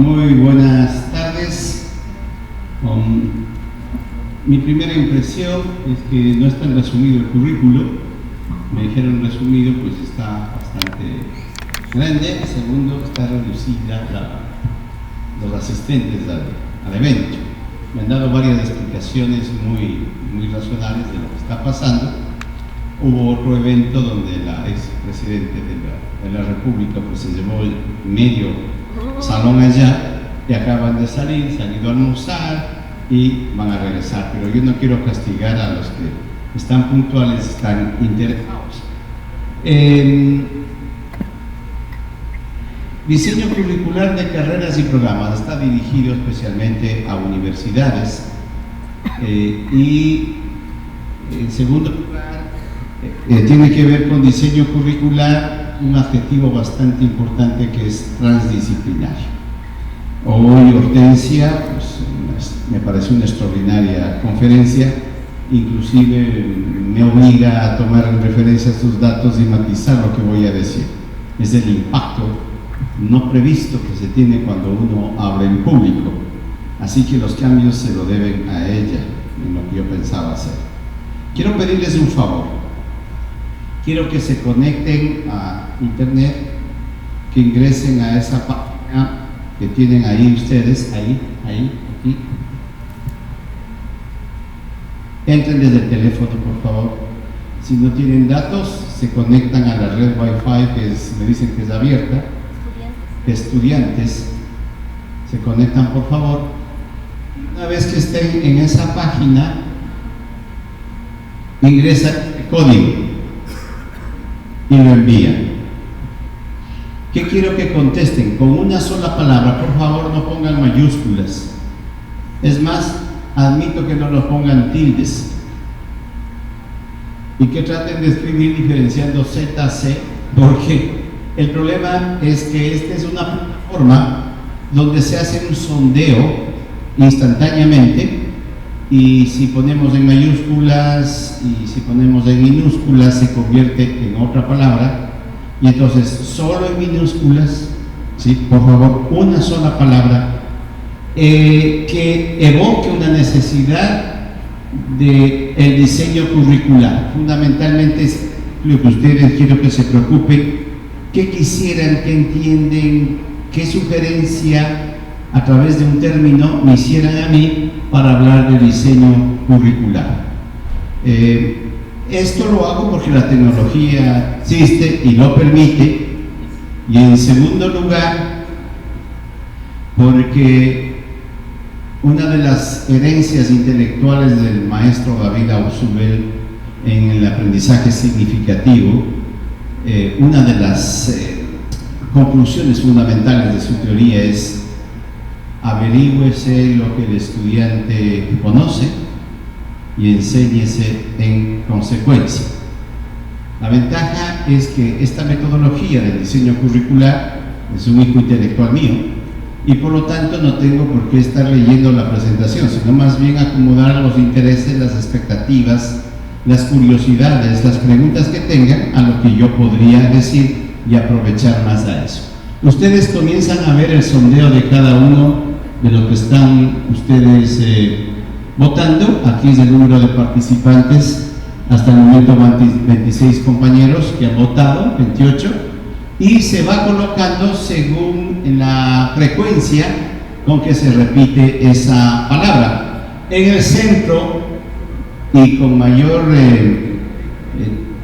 Muy buenas tardes. Mi primera impresión es que no está resumido el currículo. Me dijeron resumido, pues está bastante grande. Segundo, está reducida los asistentes al evento. Me han dado varias explicaciones muy racionales de lo que está pasando. Hubo otro evento donde la expresidente de la República pues se llevó el medio salón allá y acaban de salir, se han ido a almorzar y van a regresar. Pero yo no quiero castigar a los que están puntuales, están interesados. Diseño curricular de carreras y programas está dirigido especialmente a universidades y en segundo lugar tiene que ver con diseño curricular, un adjetivo bastante importante que es transdisciplinario. Hoy Hortensia pues, me parece una extraordinaria conferencia, inclusive me obliga a tomar en referencia estos datos y matizar lo que voy a decir. Es el impacto no previsto que se tiene cuando uno habla en público, así que los cambios se lo deben a ella, en lo que yo pensaba hacer. Quiero pedirles un favor. Quiero que se conecten a internet, que ingresen a esa página que tienen ahí ustedes, aquí. Entren desde el teléfono, por favor. Si no tienen datos, se conectan a la red Wi-Fi que me dicen que es abierta. Estudiantes, se conectan, por favor. Una vez que estén en esa página, ingresan el código y lo envían. ¿Qué quiero que contesten? Con una sola palabra, por favor, no pongan mayúsculas. Es más, admito que no lo pongan tildes. Y que traten de escribir diferenciando Z, C, porque el problema es que esta es una plataforma donde se hace un sondeo instantáneamente. Y si ponemos en mayúsculas y si ponemos en minúsculas se convierte en otra palabra, y entonces solo en minúsculas, ¿sí? Por favor, una sola palabra que evoque una necesidad del diseño curricular. Fundamentalmente es lo que ustedes quiero que se preocupen, qué quisieran, qué entienden, qué sugerencia a través de un término me hicieran a mí para hablar de diseño curricular. Esto lo hago porque la tecnología existe y lo permite, y en segundo lugar porque una de las herencias intelectuales del maestro David Ausubel en el aprendizaje significativo, una de las conclusiones fundamentales de su teoría es: averígüese lo que el estudiante conoce y enséñese en consecuencia. La ventaja es que esta metodología del diseño curricular es un hijo intelectual mío y por lo tanto no tengo por qué estar leyendo la presentación, sino más bien acomodar los intereses, las expectativas, las curiosidades, las preguntas que tengan a lo que yo podría decir y aprovechar más a eso. Ustedes comienzan a ver el sondeo de cada uno de lo que están ustedes votando. Aquí es el número de participantes. Hasta el momento van 26 compañeros que han votado, 28, y se va colocando según la frecuencia con que se repite esa palabra. En el centro y con mayor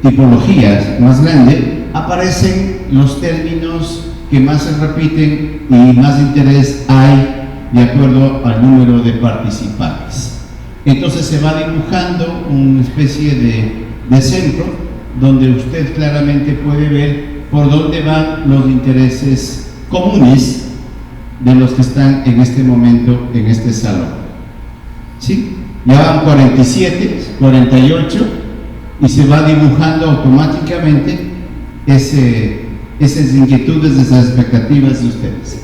tipología más grande aparecen los términos que más se repiten y más interés hay de acuerdo al número de participantes. Entonces se va dibujando una especie de centro donde usted claramente puede ver por dónde van los intereses comunes de los que están en este momento en este salón. ¿Sí? Ya van 47, 48 y se va dibujando automáticamente esas inquietudes, esas expectativas de ustedes.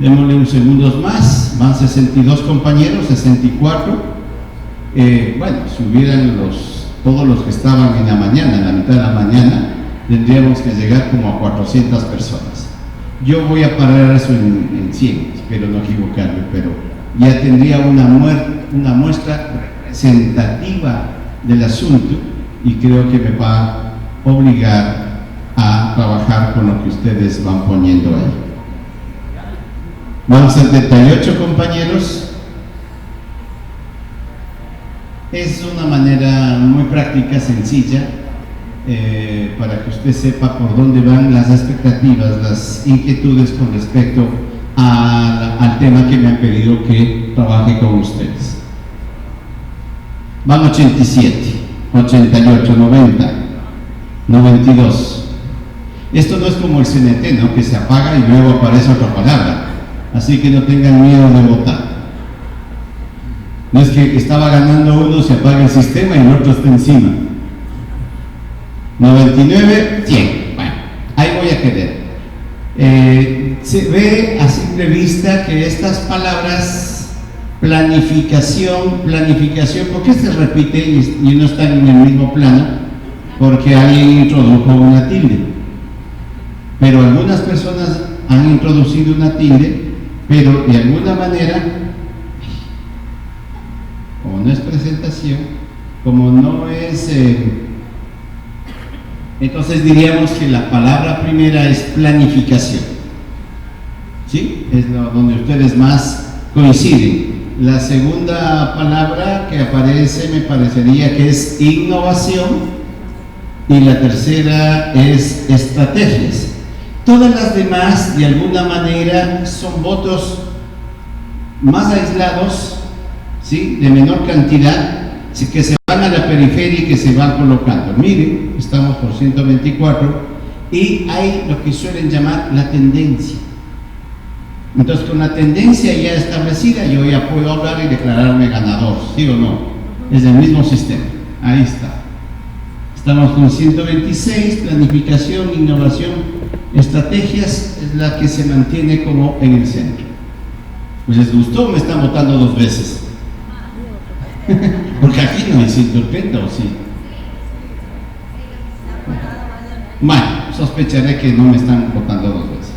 Démosle unos segundos más, van 62 compañeros, 64. Bueno, si hubieran todos los que estaban en la mañana, en la mitad de la mañana, tendríamos que llegar como a 400 personas. Yo voy a parar eso en 100, espero no equivocarme, pero ya tendría una muestra representativa del asunto y creo que me va a obligar a trabajar con lo que ustedes van poniendo ahí. Vamos 78 compañeros. Es una manera muy práctica, sencilla, para que usted sepa por dónde van las expectativas, las inquietudes con respecto al tema que me han pedido que trabaje con ustedes. Van 87, 88, 90, 92. Esto no es como el CNT, ¿no? Que se apaga y luego aparece otra palabra. Así que no tengan miedo de votar. No es que estaba ganando uno, se apaga el sistema y el otro está encima. 99, 100. Bueno, ahí voy a quedar. Se ve a simple vista que estas palabras, planificación, ¿por qué se repite y no están en el mismo plano? Porque alguien introdujo una tilde. Pero algunas personas han introducido una tilde, pero de alguna manera, como no es presentación, como no es... entonces diríamos que la palabra primera es planificación, ¿sí? Es donde ustedes más coinciden. La segunda palabra que aparece me parecería que es innovación y la tercera es estrategias. Todas las demás, de alguna manera, son votos más aislados, ¿sí? De menor cantidad, que se van a la periferia y que se van colocando. Miren, estamos por 124 y hay lo que suelen llamar la tendencia. Entonces, con la tendencia ya establecida, yo ya puedo hablar y declararme ganador, ¿sí o no? Es el mismo sistema. Ahí está. Estamos con 126, planificación, innovación, estrategias, es la que se mantiene como en el centro. Pues les gustó, me están votando 2 veces. Porque aquí no se interpreta, ¿o sí? Bueno, sospecharé que no me están votando 2 veces.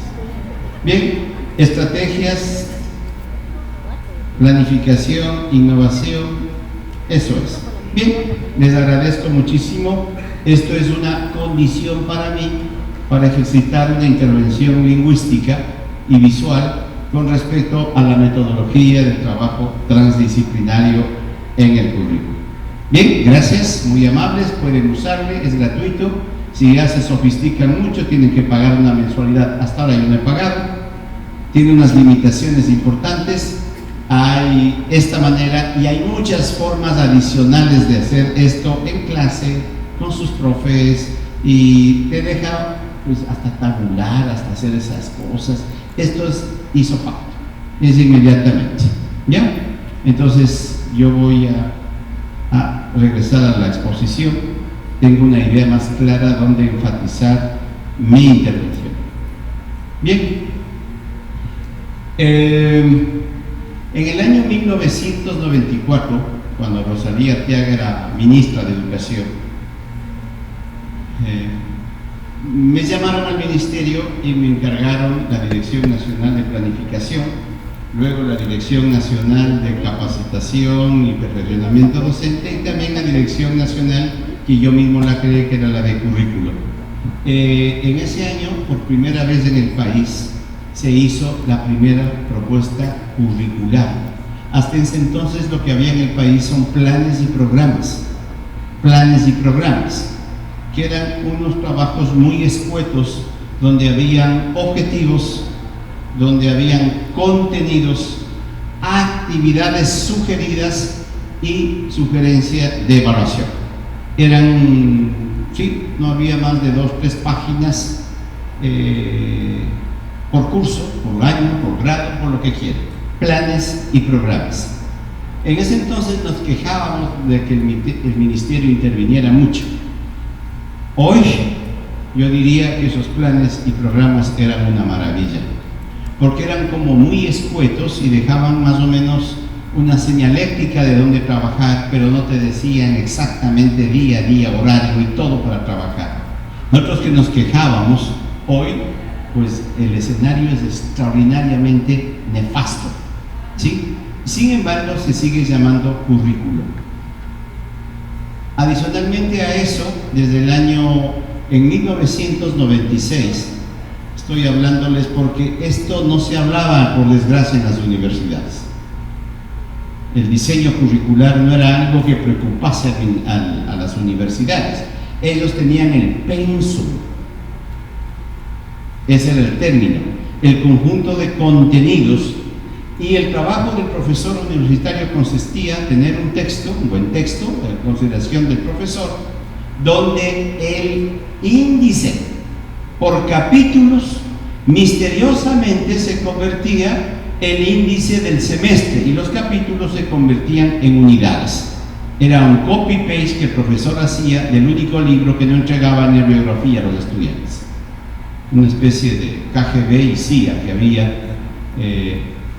Bien, estrategias, planificación, innovación, eso es. Bien, les agradezco muchísimo. Esto es una condición para mí para ejercitar una intervención lingüística y visual con respecto a la metodología del trabajo transdisciplinario en el currículo. Bien, gracias, muy amables, pueden usarle, es gratuito. Si ya se sofistican mucho, tienen que pagar una mensualidad. Hasta ahora yo no he pagado. Tiene unas limitaciones importantes. Hay esta manera y hay muchas formas adicionales de hacer esto en clase, con sus profes, y te deja pues hasta tabular, hasta hacer esas cosas. Esto es isopacto, es inmediatamente, ¿ya? Entonces yo voy a regresar a la exposición. Tengo una idea más clara donde enfatizar mi intervención. Bien, en el año 1994, cuando Rosalía Arteaga era ministra de Educación, me llamaron al ministerio y me encargaron la Dirección Nacional de Planificación, luego la Dirección Nacional de Capacitación y Perfeccionamiento Docente y también la Dirección Nacional, que yo mismo la creé, que era la de Currículo. En ese año, por primera vez en el país, se hizo la primera propuesta curricular. Hasta ese entonces lo que había en el país son planes y programas, que eran unos trabajos muy escuetos, donde habían objetivos, donde habían contenidos, actividades sugeridas y sugerencia de evaluación. Eran, sí, no había más de 2 o 3 páginas por curso, por año, por grado, por lo que quieran. Planes y programas. En ese entonces nos quejábamos de que el ministerio interviniera mucho. Hoy yo diría que esos planes y programas eran una maravilla, porque eran como muy escuetos y dejaban más o menos una señalética de dónde trabajar, pero no te decían exactamente día a día, horario y todo para trabajar. Nosotros que nos quejábamos, hoy pues el escenario es extraordinariamente nefasto, ¿sí? Sin embargo, se sigue llamando currículum. Adicionalmente a eso, desde el año, en 1996, estoy hablándoles porque esto no se hablaba, por desgracia, en las universidades. El diseño curricular no era algo que preocupase a las universidades. Ellos tenían el pensum, ese era el término, el conjunto de contenidos, y el trabajo del profesor universitario consistía en tener un texto, un buen texto, en consideración del profesor, donde el índice por capítulos misteriosamente se convertía el índice del semestre y los capítulos se convertían en unidades. Era un copy-paste que el profesor hacía del único libro que no entregaba ni bibliografía a los estudiantes. Una especie de KGB y CIA que había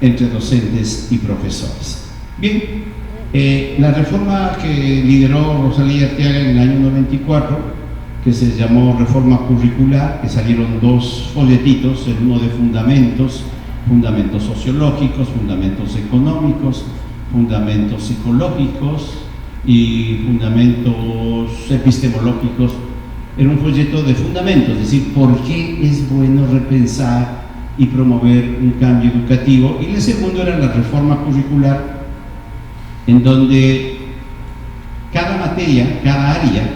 entre docentes y profesores. Bien, la reforma que lideró Rosalía Arteaga en el año 94, que se llamó Reforma Curricular, que salieron 2 folletitos, el uno de fundamentos sociológicos, fundamentos económicos, fundamentos psicológicos y fundamentos epistemológicos. Era un folleto de fundamentos, es decir, por qué es bueno repensar y promover un cambio educativo. Y el segundo era la reforma curricular, en cada materia, cada área,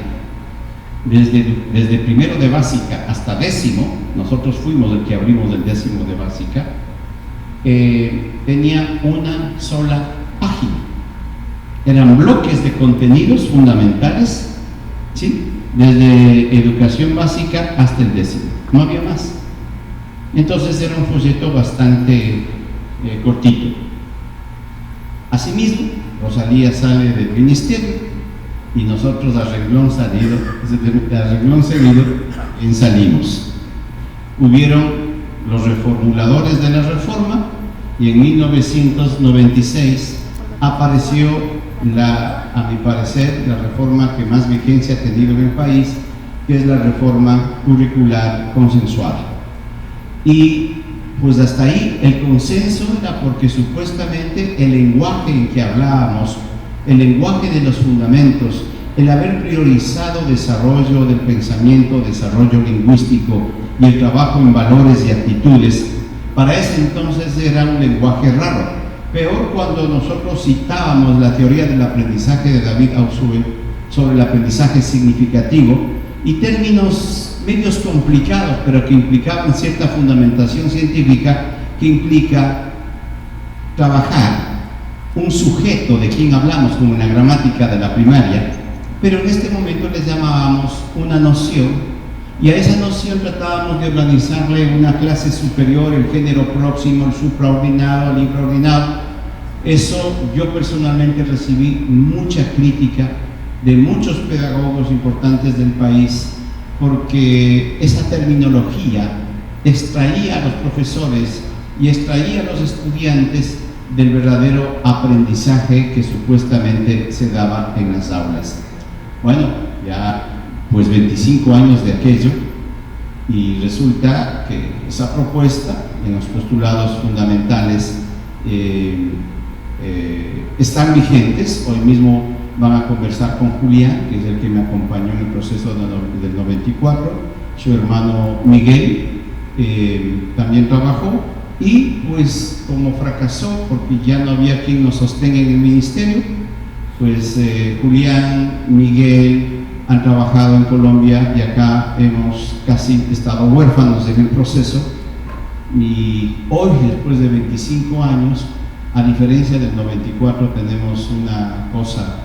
desde primero de básica hasta 10º, nosotros fuimos el que abrimos el 10º de básica, tenía una sola página. Eran bloques de contenidos fundamentales, ¿sí? Desde educación básica hasta el 10º, no había más. Entonces era un folleto bastante cortito. Asimismo, Rosalía sale del ministerio y nosotros a renglón seguido salimos. Hubieron los reformuladores de la reforma y en 1996 apareció a mi parecer, la reforma que más vigencia ha tenido en el país, que es la reforma curricular consensuada. Y pues hasta ahí el consenso era porque supuestamente el lenguaje en que hablábamos, el lenguaje de los fundamentos, el haber priorizado desarrollo del pensamiento, desarrollo lingüístico y el trabajo en valores y actitudes, para ese entonces era un lenguaje raro. Peor cuando nosotros citábamos la teoría del aprendizaje de David Ausubel sobre el aprendizaje significativo y términos medios complicados, pero que implicaban cierta fundamentación científica, que implica trabajar un sujeto de quien hablamos como en la gramática de la primaria, pero en este momento les llamábamos una noción, y a esa noción tratábamos de organizarle una clase superior, el género próximo, el supraordinado, el infraordinado. Eso yo personalmente recibí mucha crítica de muchos pedagogos importantes del país, porque esa terminología extraía a los profesores y extraía a los estudiantes del verdadero aprendizaje que supuestamente se daba en las aulas. Bueno, ya pues 25 años de aquello, y resulta que esa propuesta en los postulados fundamentales están vigentes. Hoy mismo van a conversar con Julián, que es el que me acompañó en el proceso del 94, su hermano Miguel también trabajó, y pues como fracasó porque ya no había quien nos sostenga en el ministerio, pues Julián, Miguel han trabajado en Colombia y acá hemos casi estado huérfanos en el proceso, y hoy, después de 25 años, a diferencia del 94, tenemos una cosa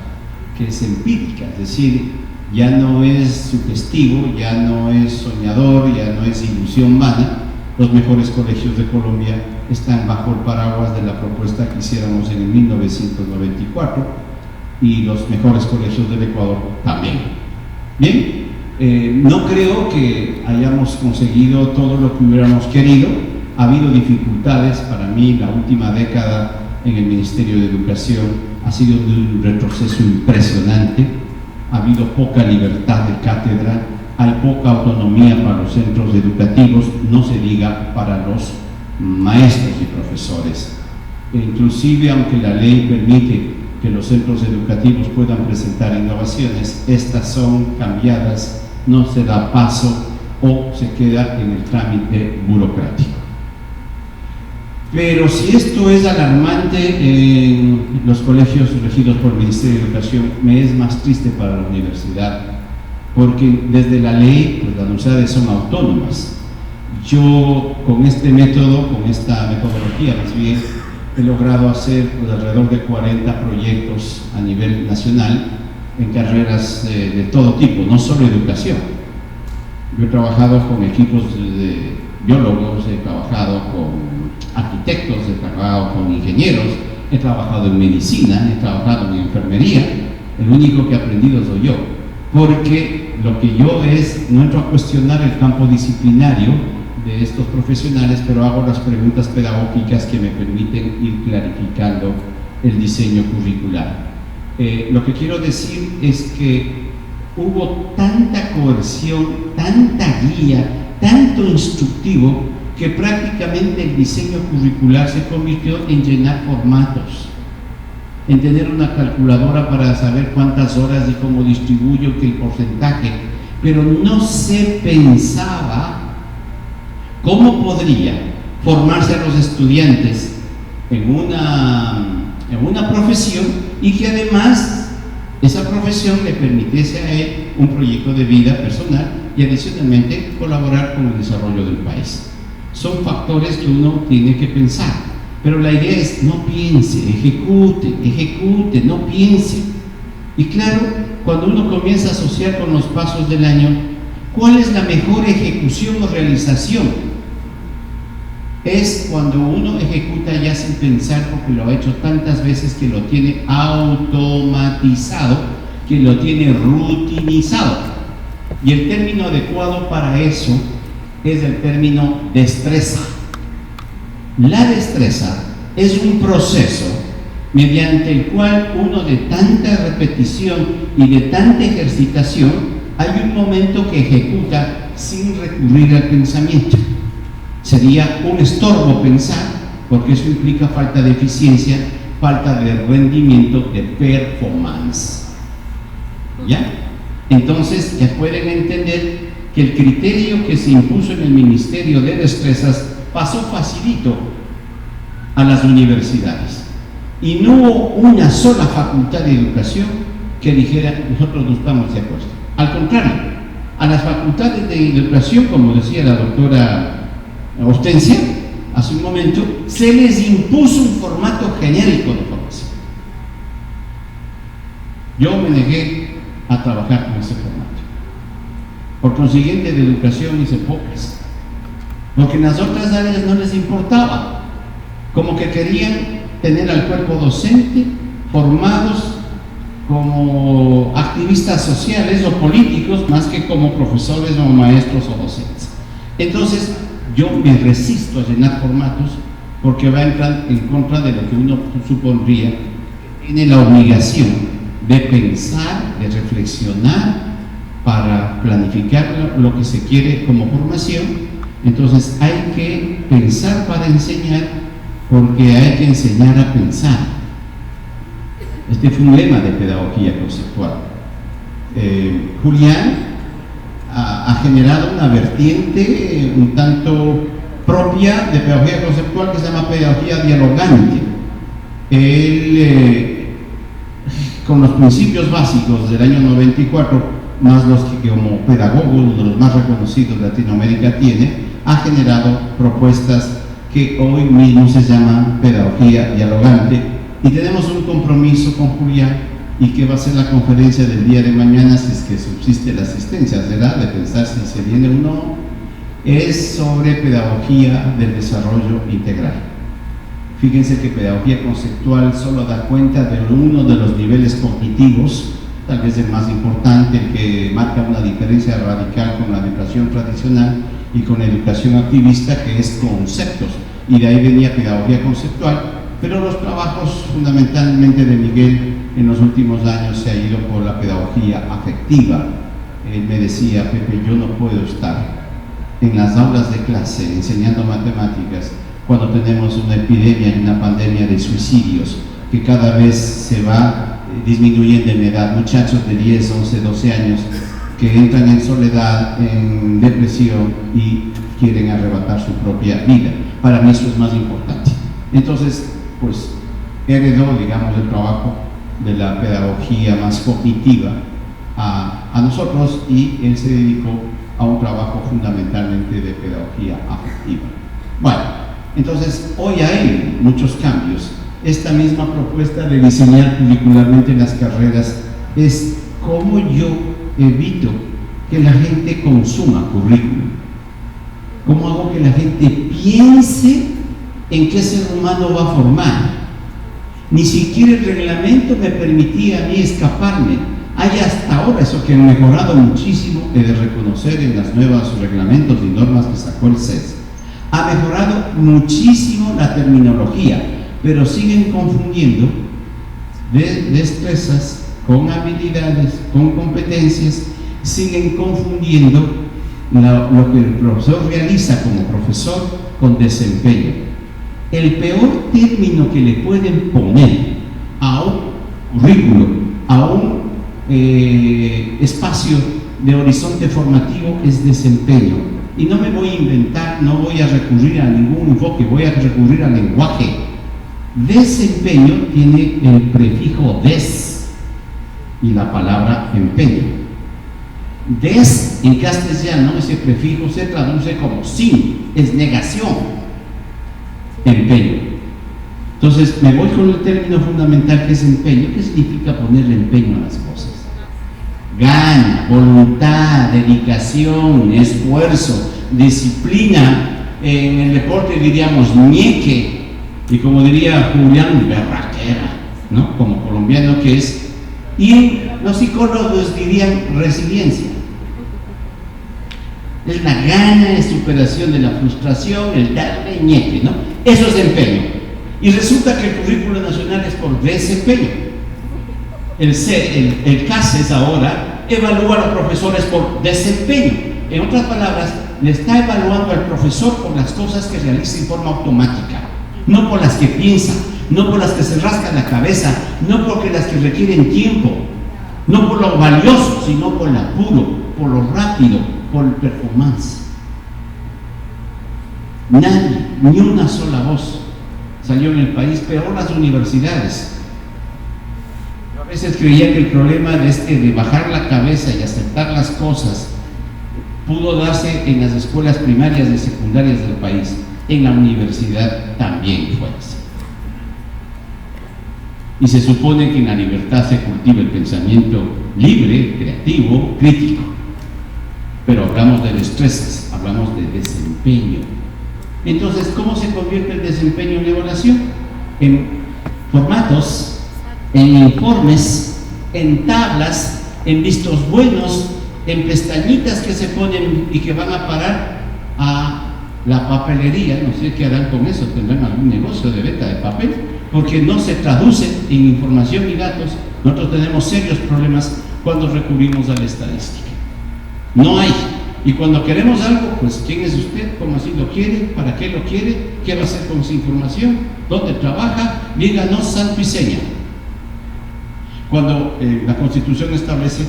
que es empírica, es decir, ya no es sugestivo, ya no es soñador, ya no es ilusión vana. Los mejores colegios de Colombia están bajo el paraguas de la propuesta que hiciéramos en el 1994, y los mejores colegios del Ecuador también. Bien, no creo que hayamos conseguido todo lo que hubiéramos querido. Ha habido dificultades. Para mí la última década en el Ministerio de Educación ha sido de un retroceso impresionante. Ha habido poca libertad de cátedra, hay poca autonomía para los centros educativos, no se diga para los maestros y profesores. E inclusive, aunque la ley permite que los centros educativos puedan presentar innovaciones, estas son cambiadas, no se da paso o se queda en el trámite burocrático. Pero si esto es alarmante en los colegios regidos por el Ministerio de Educación, me es más triste para la universidad, porque desde la ley, pues las universidades son autónomas. Yo con este método, con esta metodología más bien, he logrado hacer pues, alrededor de 40 proyectos a nivel nacional en carreras de todo tipo, no solo educación. Yo he trabajado con equipos de biólogos, he trabajado con arquitectos, he trabajado con ingenieros, he trabajado en medicina, he trabajado en enfermería. El único que he aprendido soy yo, porque lo que yo no entro a cuestionar el campo disciplinario de estos profesionales, pero hago las preguntas pedagógicas que me permiten ir clarificando el diseño curricular. Lo que quiero decir es que hubo tanta coerción, tanta guía, tanto instructivo, que prácticamente el diseño curricular se convirtió en llenar formatos, en tener una calculadora para saber cuántas horas y cómo distribuyo, que el porcentaje, pero no se pensaba cómo podría formarse a los estudiantes en una profesión y que además esa profesión le permitiese a él un proyecto de vida personal y adicionalmente colaborar con el desarrollo del país. Son factores que uno tiene que pensar, pero la idea es no piense, ejecute, no piense. Y claro, cuando uno comienza a asociar con los pasos del año, ¿cuál es la mejor ejecución o realización? Es cuando uno ejecuta ya sin pensar, porque lo ha hecho tantas veces que lo tiene automatizado, que lo tiene rutinizado. Y el término adecuado para eso es el término destreza. La destreza es un proceso mediante el cual uno, de tanta repetición y de tanta ejercitación, hay un momento que ejecuta sin recurrir al pensamiento. Sería un estorbo pensar, porque eso implica falta de eficiencia, falta de rendimiento, de performance. ¿Ya? Entonces ya pueden entender que el criterio que se impuso en el Ministerio de Destrezas pasó facilito a las universidades. Y no hubo una sola facultad de educación que dijera, nosotros no estamos de acuerdo. Al contrario, a las facultades de educación, como decía la doctora Hortensia hace un momento, se les impuso un formato genérico de formación. Yo me negué a trabajar con ese formato. Por consiguiente, de educación hice pocas, porque en las otras áreas no les importaba, como que querían tener al cuerpo docente formados como activistas sociales o políticos más que como profesores o maestros o docentes. Entonces yo me resisto a llenar formatos, porque va a entrar en contra de lo que uno supondría que tiene la obligación de pensar, de reflexionar para planificar lo que se quiere como formación. Entonces hay que pensar para enseñar, porque hay que enseñar a pensar. Este fue un lema de pedagogía conceptual. Julián ha generado una vertiente un tanto propia de pedagogía conceptual que se llama pedagogía dialogante. Él, con los principios básicos del año 94, más los que como pedagogo, uno de los más reconocidos de Latinoamérica tiene, ha generado propuestas que hoy mismo se llaman pedagogía dialogante, y tenemos un compromiso con Julián, y que va a ser la conferencia del día de mañana, si es que subsiste la asistencia, será de pensar si se viene o no, es sobre pedagogía del desarrollo integral. Fíjense que pedagogía conceptual solo da cuenta de uno de los niveles cognitivos, tal vez el más importante, el que marca una diferencia radical con la educación tradicional y con la educación activista, que es conceptos, y de ahí venía pedagogía conceptual. Pero los trabajos fundamentalmente de Miguel en los últimos años se ha ido por la pedagogía afectiva, él me decía: Pepe, yo no puedo estar en las aulas de clase enseñando matemáticas cuando tenemos una epidemia y una pandemia de suicidios que cada vez se va disminuyendo en edad, muchachos de 10, 11, 12 años que entran en soledad, en depresión y quieren arrebatar su propia vida. Para mí eso es más importante. Entonces, pues, heredó, digamos, el trabajo de la pedagogía más cognitiva a nosotros, y él se dedicó a un trabajo fundamentalmente de pedagogía afectiva. Bueno, entonces hoy hay muchos cambios. Esta misma propuesta de diseñar curricularmente las carreras es cómo yo evito que la gente consuma currículum, cómo hago que la gente piense en qué ser humano va a formar. Ni siquiera el reglamento me permitía a mí escaparme. Hay hasta ahora, eso que han mejorado muchísimo, he de reconocer en los nuevos reglamentos y normas que sacó el CES. Ha mejorado muchísimo la terminología, pero siguen confundiendo destrezas con habilidades, con competencias, siguen confundiendo lo que el profesor realiza como profesor con desempeño. El peor término que le pueden poner a un currículo, a un espacio de horizonte formativo es desempeño. Y no me voy a inventar, no voy a recurrir a ningún enfoque, voy a recurrir al lenguaje. Desempeño tiene el prefijo des y la palabra empeño. Des en castellano, ese prefijo se traduce como sin, es negación. Empeño. Entonces me voy con el término fundamental que es empeño. ¿Qué significa ponerle empeño a las cosas? Gana, voluntad, dedicación, esfuerzo, disciplina. En el deporte diríamos ñeque, y como diría Julián, berraquera, ¿no? Como colombiano que es. Y los psicólogos dirían resiliencia. Es la gana de superación de la frustración, el darle ñeque, ¿no? Eso es empeño. Y resulta que el currículo nacional es por desempeño. El CASES ahora evalúa a los profesores por desempeño. En otras palabras, le está evaluando al profesor por las cosas que realiza en forma automática, no por las que piensa, no por las que se rasca la cabeza, no porque las que requieren tiempo, no por lo valioso, sino por lo apuro, por lo rápido, por el performance. Nadie, ni una sola voz salió en el país, peor las universidades. Yo a veces creía que el problema de bajar la cabeza y aceptar las cosas pudo darse en las escuelas primarias y secundarias del país. En la universidad también fue así. Y se supone que en la libertad se cultiva el pensamiento libre, creativo, crítico. Pero hablamos de destrezas, hablamos de desempeño. Entonces, ¿cómo se convierte el desempeño en evaluación? En formatos, en informes, en tablas, en vistos buenos, en pestañitas que se ponen y que van a parar a la papelería. No sé qué harán con eso, tendrán algún negocio de venta de papel, porque no se traduce en información y datos. Nosotros tenemos serios problemas cuando recurrimos a la estadística. No hay. Y cuando queremos algo, pues ¿quién es usted? ¿Cómo así lo quiere? ¿Para qué lo quiere? ¿Qué va a hacer con su información? ¿Dónde trabaja? Díganos santo y seña. Cuando la Constitución establece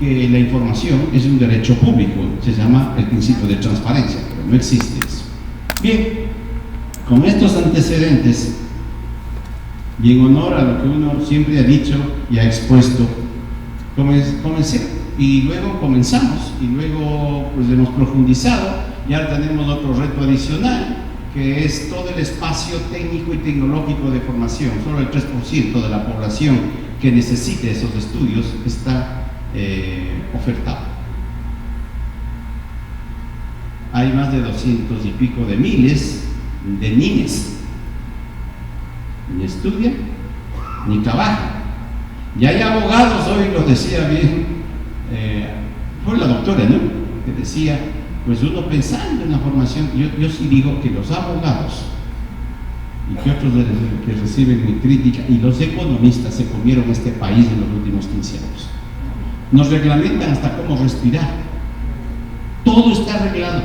que la información es un derecho público, se llama el principio de transparencia, pero no existe eso. Bien, con estos antecedentes, y en honor a lo que uno siempre ha dicho y ha expuesto, comencé. Y luego comenzamos, y luego pues hemos profundizado, y ahora tenemos otro reto adicional, que es todo el espacio técnico y tecnológico de formación. Solo el 3% de la población que necesite esos estudios está ofertado. Hay más de 200 y pico de miles de niños, ni estudian, ni trabajan. Y hay abogados, hoy lo decía bien, fue la doctora, ¿no?, que decía, pues uno pensando en la formación, yo sí digo que los abogados y que otros que reciben mi crítica y los economistas se comieron este país en los últimos 15 años. nos reglamentan hasta cómo respirar. Todo está arreglado.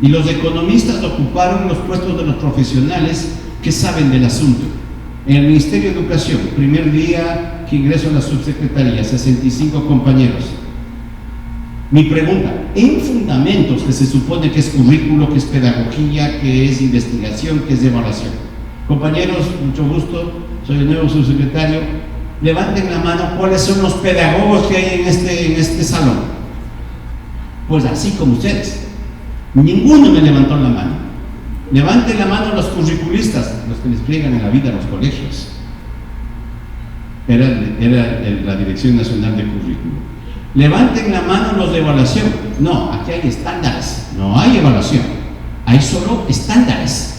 Y los economistas ocuparon los puestos de los profesionales que saben del asunto. En el Ministerio de Educación, primer día que ingreso a la subsecretaría, 65 compañeros. Mi pregunta, en fundamentos, que se supone que es currículo, que es pedagogía, que es investigación, que es evaluación. Compañeros, mucho gusto, soy el nuevo subsecretario. Levanten la mano, ¿cuáles son los pedagogos que hay en este salón? Pues así como ustedes. Ninguno me levantó la mano. Levanten la mano los curriculistas, los que les pliegan en la vida a los colegios. Era la Dirección Nacional de Currículo. Levanten la mano los de evaluación. No, aquí hay estándares, no hay evaluación, hay solo estándares.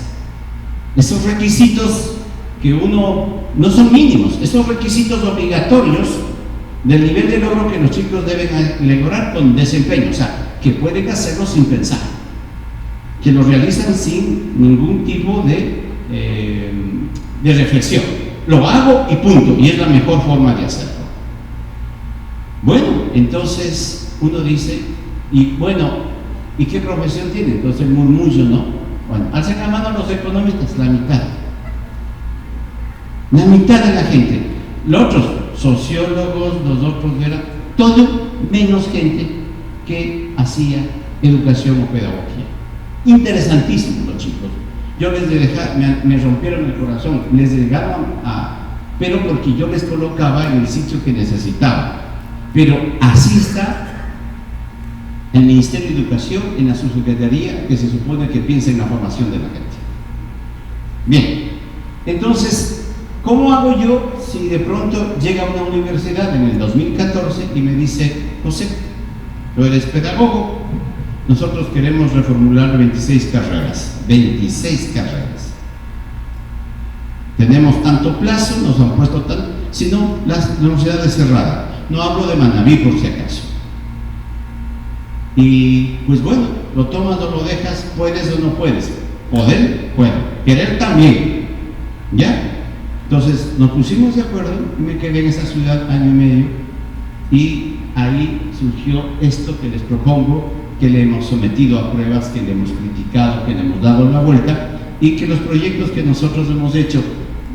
Esos requisitos que no son mínimos, esos requisitos obligatorios del nivel de logro que los chicos deben lograr con desempeño, o sea, que pueden hacerlo sin pensar, que lo realizan sin ningún tipo de reflexión. Lo hago y punto, y es la mejor forma de hacerlo. Bueno, entonces uno dice, ¿y qué profesión tiene? Entonces el murmullo, ¿no? Bueno, alcen la mano los economistas, la mitad. La mitad de la gente. Los otros, sociólogos, los otros eran todo menos gente que hacía educación o pedagogía. Interesantísimos los chicos. Yo les dejaba, me rompieron el corazón, les llegaban pero porque yo les colocaba en el sitio que necesitaba. Pero así está el Ministerio de Educación en la subsecretaría que se supone que piensa en la formación de la gente. Bien, entonces, ¿cómo hago yo si de pronto llega una universidad en el 2014 y me dice, José, tú eres pedagogo, nosotros queremos reformular 26 carreras, 26 carreras. Tenemos tanto plazo, nos han puesto tanto, si no, la universidad es cerrada. No hablo de Manabí por si acaso. Y pues bueno, lo tomas o lo dejas, puedes o no puedes. Poder, puedo. Querer también. ¿Ya? Entonces nos pusimos de acuerdo y me quedé en esa ciudad año y medio y ahí surgió esto que les propongo, que le hemos sometido a pruebas, que le hemos criticado, que le hemos dado la vuelta y que los proyectos que nosotros hemos hecho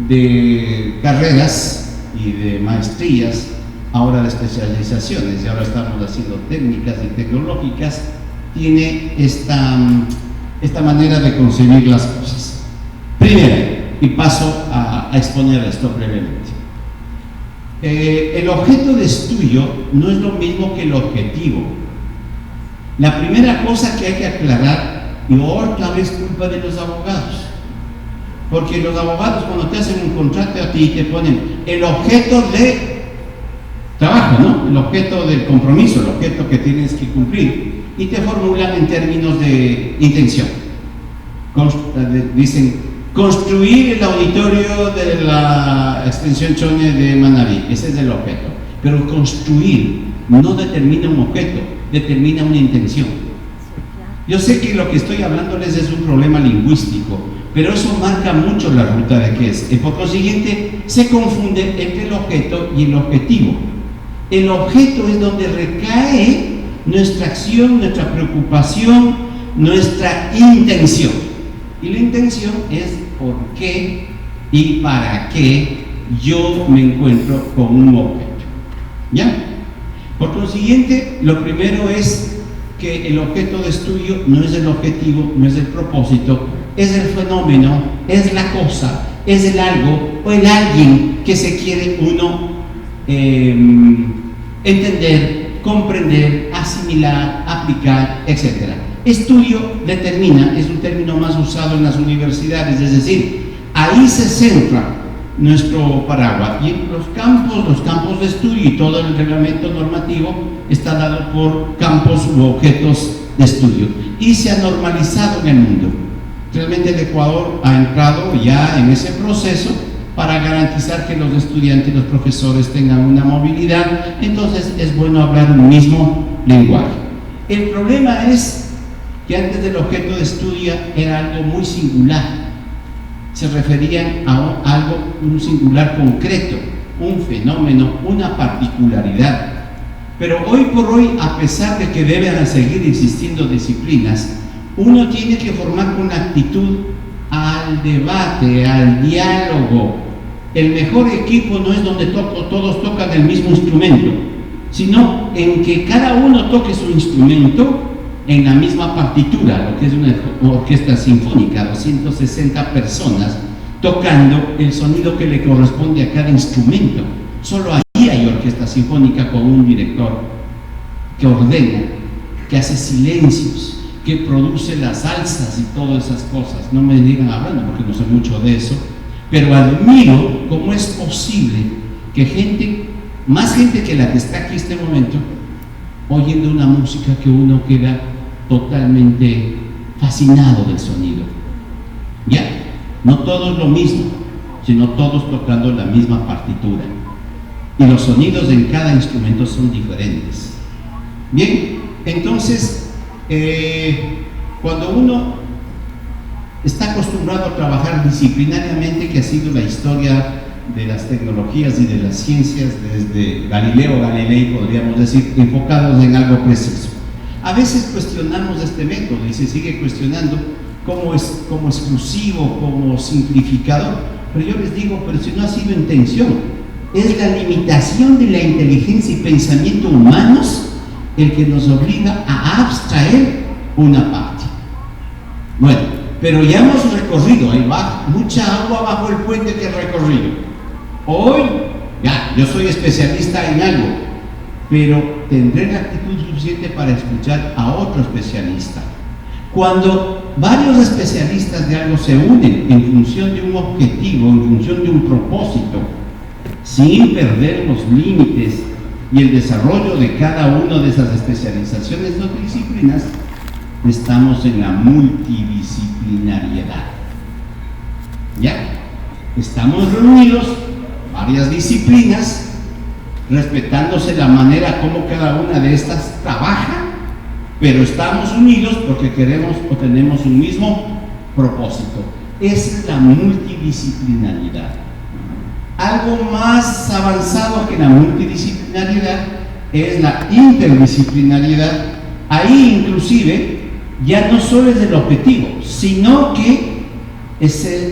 de carreras y de maestrías, ahora de especializaciones, y ahora estamos haciendo técnicas y tecnológicas, tiene esta manera de concebir las cosas. Primero, y paso a exponer esto brevemente. El objeto de estudio no es lo mismo que el objetivo. La primera cosa que hay que aclarar, y otra vez culpa de los abogados, porque los abogados cuando te hacen un contrato a ti te ponen el objeto de trabajo, ¿no? El objeto del compromiso, el objeto que tienes que cumplir, y te formulan en términos de intención. Dicen, construir el auditorio de la extensión Chone de Manabí, ese es el objeto. Pero construir no determina un objeto, determina una intención. Yo sé que lo que estoy hablándoles es un problema lingüístico, pero eso marca mucho la ruta de qué es. Y por consiguiente, se confunde entre el objeto y el objetivo. El objeto es donde recae nuestra acción, nuestra preocupación, nuestra intención. Y la intención es por qué y para qué yo me encuentro con un objeto. ¿Ya? Por consiguiente, lo primero es que el objeto de estudio no es el objetivo, no es el propósito, es el fenómeno, es la cosa, es el algo o el alguien que se quiere uno entender, comprender, asimilar, aplicar, etc. Estudio determina, es un término más usado en las universidades, es decir, ahí se centra nuestro paraguas, y los campos de estudio y todo el reglamento normativo está dado por campos u objetos de estudio y se ha normalizado en el mundo. Realmente el Ecuador ha entrado ya en ese proceso para garantizar que los estudiantes y los profesores tengan una movilidad, entonces es bueno hablar un mismo lenguaje. El problema es que antes del objeto de estudio era algo muy singular, se referían a algo, un singular concreto, un fenómeno, una particularidad. Pero hoy por hoy, a pesar de que deben seguir existiendo disciplinas, uno tiene que formar una actitud al debate, al diálogo. El mejor equipo no es donde todos tocan el mismo instrumento, sino en que cada uno toque su instrumento en la misma partitura, lo que es una orquesta sinfónica, 260 personas tocando el sonido que le corresponde a cada instrumento. Solo ahí hay orquesta sinfónica con un director que ordena, que hace silencios, que produce las alzas y todas esas cosas. No me digan hablando porque no sé mucho de eso, pero admiro cómo es posible que más gente que la que está aquí en este momento, oyendo una música que uno queda totalmente fascinado del sonido. ¿Ya? No todos lo mismo, sino todos tocando la misma partitura. Y los sonidos en cada instrumento son diferentes. Bien, entonces, cuando uno está acostumbrado a trabajar disciplinariamente, que ha sido la historia de las tecnologías y de las ciencias desde Galileo Galilei, podríamos decir, enfocados en algo preciso. A veces cuestionamos este método y se sigue cuestionando como exclusivo, como simplificador, pero yo les digo, pero si no ha sido intención, es la limitación de la inteligencia y pensamiento humanos el que nos obliga a abstraer una parte. Bueno, pero ya hemos recorrido, hay mucha agua bajo el puente que he recorrido. Hoy, ya, yo soy especialista en algo, pero tendré la actitud suficiente para escuchar a otro especialista. Cuando varios especialistas de algo se unen en función de un objetivo, en función de un propósito, sin perder los límites y el desarrollo de cada una de esas especializaciones o disciplinas, estamos en la multidisciplinariedad. ¿Ya? Estamos reunidos, varias disciplinas, respetándose la manera como cada una de estas trabaja, pero estamos unidos porque queremos o tenemos un mismo propósito. Esa es la multidisciplinariedad. Algo más avanzado que la multidisciplinariedad es la interdisciplinariedad. Ahí inclusive ya no solo es el objetivo, sino que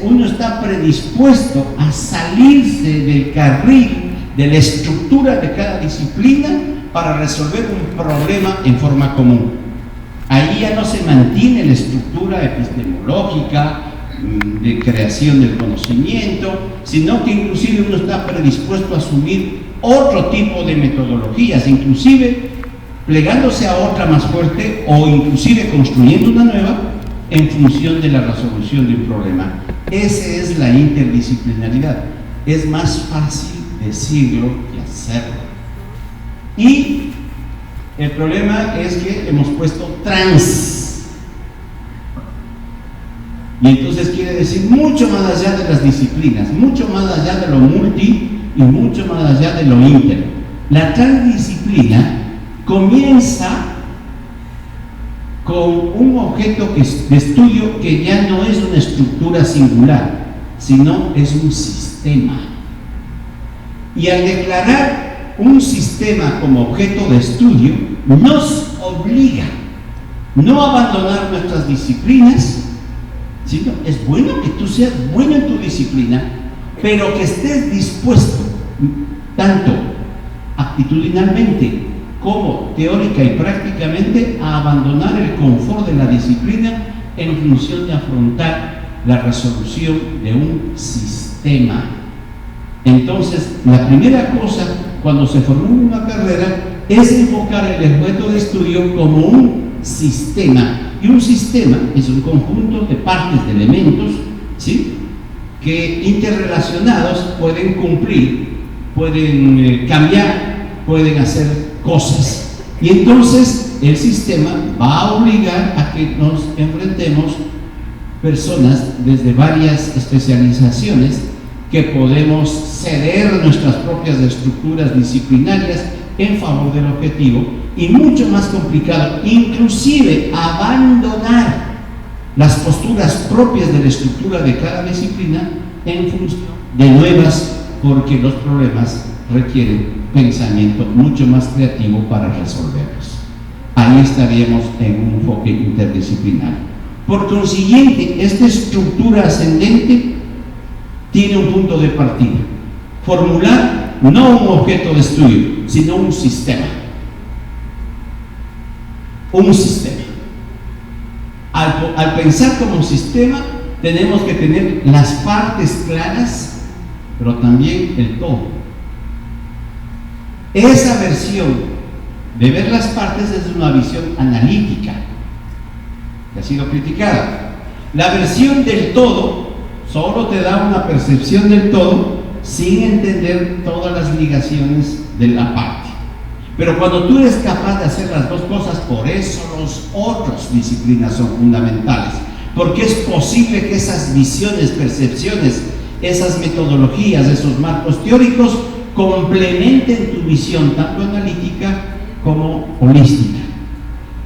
uno está predispuesto a salirse del carril de la estructura de cada disciplina para resolver un problema en forma común. Ahí ya no se mantiene la estructura epistemológica de creación del conocimiento, sino que inclusive uno está predispuesto a asumir otro tipo de metodologías, inclusive plegándose a otra más fuerte o inclusive construyendo una nueva en función de la resolución de un problema. Esa es la interdisciplinaridad. Es más fácil decirlo que hacerlo. Y el problema es que hemos puesto trans. Y entonces quiere decir mucho más allá de las disciplinas, mucho más allá de lo multi y mucho más allá de lo inter. La transdisciplina comienza con un objeto de estudio que ya no es una estructura singular, sino es un sistema. Y al declarar un sistema como objeto de estudio, nos obliga no a abandonar nuestras disciplinas, sino es bueno que tú seas bueno en tu disciplina, pero que estés dispuesto, tanto actitudinalmente como teórica y prácticamente, a abandonar el confort de la disciplina en función de afrontar la resolución de un sistema. Entonces, la primera cosa cuando se formula una carrera es enfocar el objeto de estudio como un sistema. Y un sistema es un conjunto de partes, de elementos, ¿sí?, que interrelacionados pueden cumplir, pueden cambiar, pueden hacer cosas. Y entonces el sistema va a obligar a que nos enfrentemos personas desde varias especializaciones, que podemos ceder nuestras propias estructuras disciplinarias en favor del objetivo, y mucho más complicado, inclusive abandonar las posturas propias de la estructura de cada disciplina en función de nuevas, porque los problemas requieren pensamiento mucho más creativo para resolverlos. Ahí estaríamos en un enfoque interdisciplinario. Por consiguiente, esta estructura ascendente tiene un punto de partida: formular no un objeto de estudio, sino un sistema. Un sistema. Al pensar como un sistema, tenemos que tener las partes claras, pero también el todo. Esa versión de ver las partes es una visión analítica, que ha sido criticada. La versión del todo solo te da una percepción del todo sin entender todas las ligaciones de la parte. Pero cuando tú eres capaz de hacer las dos cosas, por eso las otras disciplinas son fundamentales, porque es posible que esas visiones, percepciones, esas metodologías, esos marcos teóricos complementen tu visión tanto analítica como holística.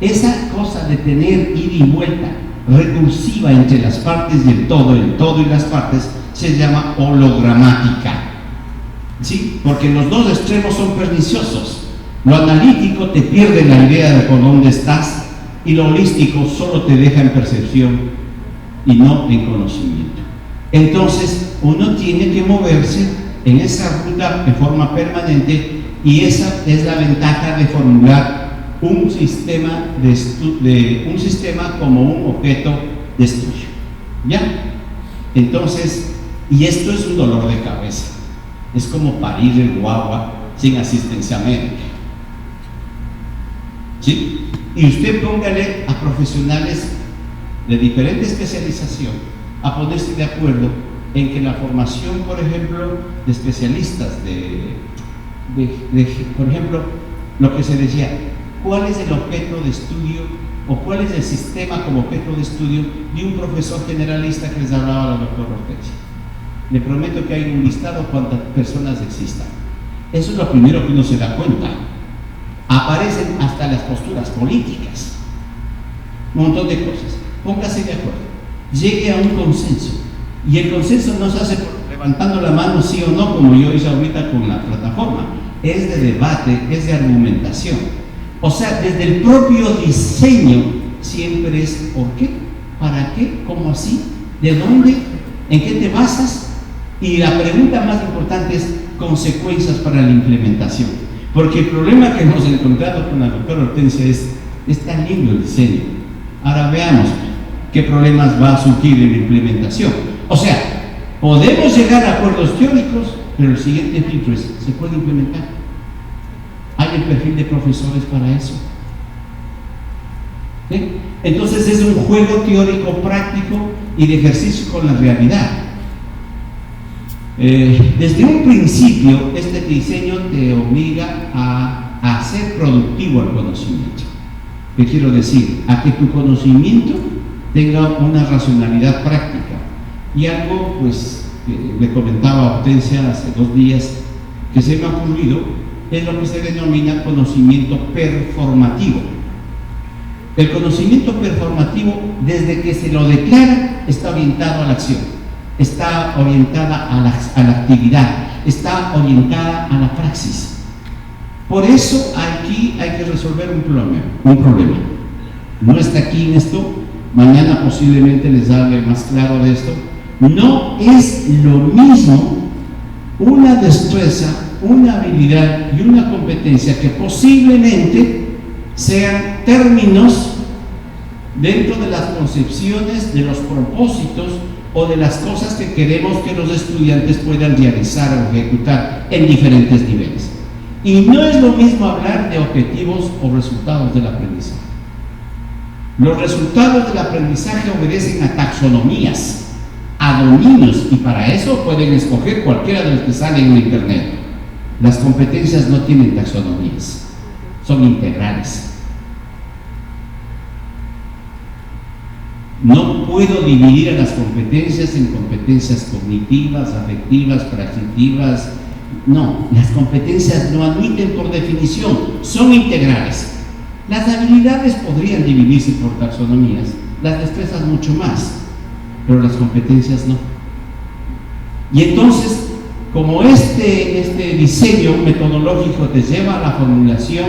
Esa cosa de tener ida y vuelta recursiva entre las partes y el todo y las partes, se llama hologramática. ¿Sí? Porque los dos extremos son perniciosos. Lo analítico te pierde la idea de por dónde estás, y lo holístico solo te deja en percepción y no en conocimiento. Entonces, uno tiene que moverse en esa ruta de forma permanente, y esa es la ventaja de formular un sistema como un objeto de estudio. ¿Ya? Entonces, y esto es un dolor de cabeza. Es como parir el guagua sin asistencia médica. ¿Sí? Y usted póngale a profesionales de diferente especialización a ponerse de acuerdo en que la formación, por ejemplo, de especialistas por ejemplo, lo que se decía, ¿cuál es el objeto de estudio o cuál es el sistema como objeto de estudio de un profesor generalista que les hablaba la doctora Hortensia? Le prometo que hay un listado de cuántas personas existan. Eso es lo primero que uno se da cuenta. Aparecen hasta las posturas políticas, un montón de cosas. Póngase de acuerdo, llegue a un consenso, y el consenso no se hace levantando la mano sí o no, como yo hice ahorita con la plataforma. Es de debate, es de argumentación. O sea, desde el propio diseño siempre es ¿por qué? ¿Para qué? ¿Cómo así? ¿De dónde? ¿En qué te basas? Y la pregunta más importante es consecuencias para la implementación. Porque el problema que hemos encontrado con la doctora Hortensia es tan lindo el diseño. Ahora veamos qué problemas va a surgir en la implementación. O sea, podemos llegar a acuerdos teóricos, pero el siguiente filtro es, ¿se puede implementar? ¿Hay el perfil de profesores para eso? ¿Sí? Entonces es un juego teórico práctico y de ejercicio con la realidad. Desde un principio, este diseño te obliga a hacer productivo el conocimiento. ¿Qué quiero decir? A que tu conocimiento tenga una racionalidad práctica. Y algo, pues, le comentaba a Hortensia hace 2 días, que se me ha ocurrido, es lo que se denomina conocimiento performativo. El conocimiento performativo, desde que se lo declara, está orientado a la acción, está orientada a la actividad, está orientada a la praxis. Por eso aquí hay que resolver un problema. No está aquí en esto, mañana posiblemente les hable más claro de esto. No es lo mismo una destreza, una habilidad y una competencia que posiblemente sean términos dentro de las concepciones, de los propósitos o de las cosas que queremos que los estudiantes puedan realizar o ejecutar en diferentes niveles. Y no es lo mismo hablar de objetivos o resultados del aprendizaje. Los resultados del aprendizaje obedecen a taxonomías, a dominios, y para eso pueden escoger cualquiera de los que salen en internet. Las competencias no tienen taxonomías, son integrales. No puedo dividir a las competencias en competencias cognitivas, afectivas, praxitivas. No, las competencias no admiten por definición, son integrales. Las habilidades podrían dividirse por taxonomías, las destrezas mucho más, pero las competencias no. Y entonces, como este diseño metodológico te lleva a la formulación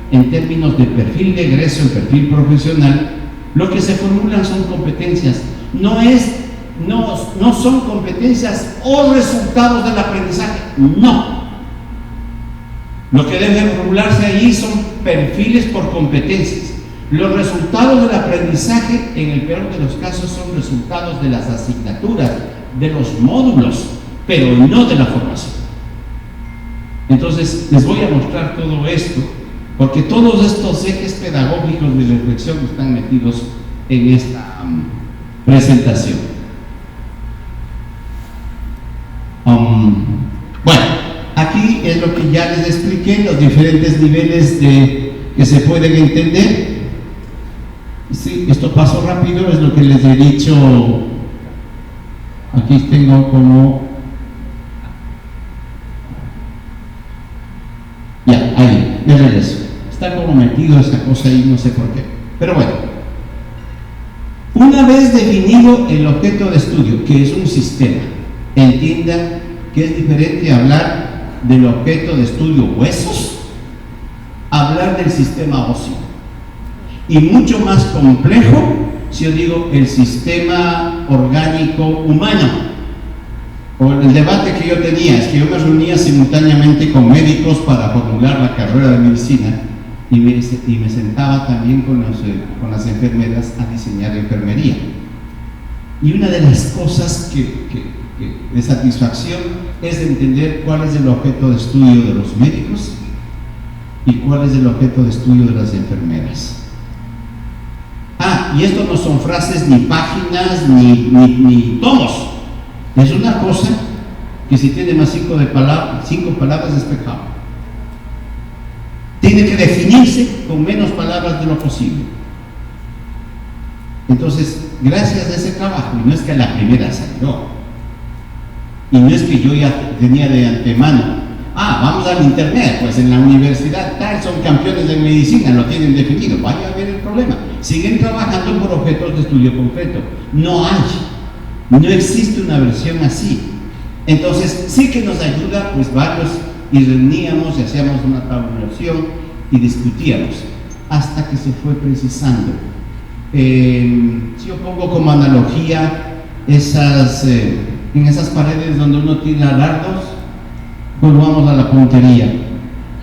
en términos de perfil de egreso, en perfil profesional, lo que se formulan son competencias, no son competencias o resultados del aprendizaje, no. Lo que debe formularse ahí son perfiles por competencias. Los resultados del aprendizaje, en el peor de los casos, son resultados de las asignaturas, de los módulos, pero no de la formación. Entonces, les voy a mostrar todo esto, porque todos estos ejes pedagógicos de reflexión están metidos en esta presentación. Bueno, aquí es lo que ya les expliqué, los diferentes niveles que se pueden entender. Sí, esto pasó rápido, es lo que les he dicho. Aquí tengo como... Ya, ahí, de regreso. Está como metido esta cosa ahí, no sé por qué. Pero bueno, una vez definido el objeto de estudio, que es un sistema, entiendan que es diferente hablar del objeto de estudio huesos, hablar del sistema óseo. Y mucho más complejo si yo digo el sistema orgánico humano. O el debate que yo tenía es que yo me reunía simultáneamente con médicos para formular la carrera de medicina y me sentaba también con las enfermeras a diseñar enfermería. Y una de las cosas de satisfacción es entender cuál es el objeto de estudio de los médicos y cuál es el objeto de estudio de las enfermeras. Y esto no son frases, ni páginas, ni tomos. Es una cosa que si tiene más 5 palabras es pecado. Tiene que definirse con menos palabras de lo posible. Entonces, gracias a ese trabajo, y no es que a la primera salió, y no es que yo ya tenía de antemano, vamos al internet, pues en la universidad tal son campeones de medicina, lo tienen definido, vaya a ver el problema. Siguen trabajando por objetos de estudio concreto. No existe una versión así. Entonces, sí que nos ayuda, pues varios, y reuníamos y hacíamos una tabulación y discutíamos, hasta que se fue precisando. Si yo pongo como analogía en esas paredes donde uno tira dardos, volvamos a la puntería.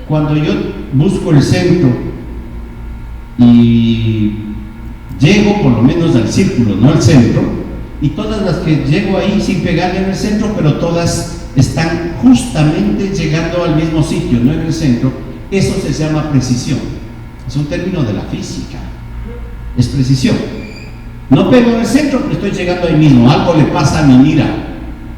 Cuando yo busco el centro y llego por lo menos al círculo, no al centro, y todas las que llego ahí sin pegarle en el centro, pero todas están justamente llegando al mismo sitio, no en el centro, eso se llama precisión. Es un término de la física, es precisión. No pego en el centro, pero estoy llegando ahí mismo. Algo le pasa a mi mira,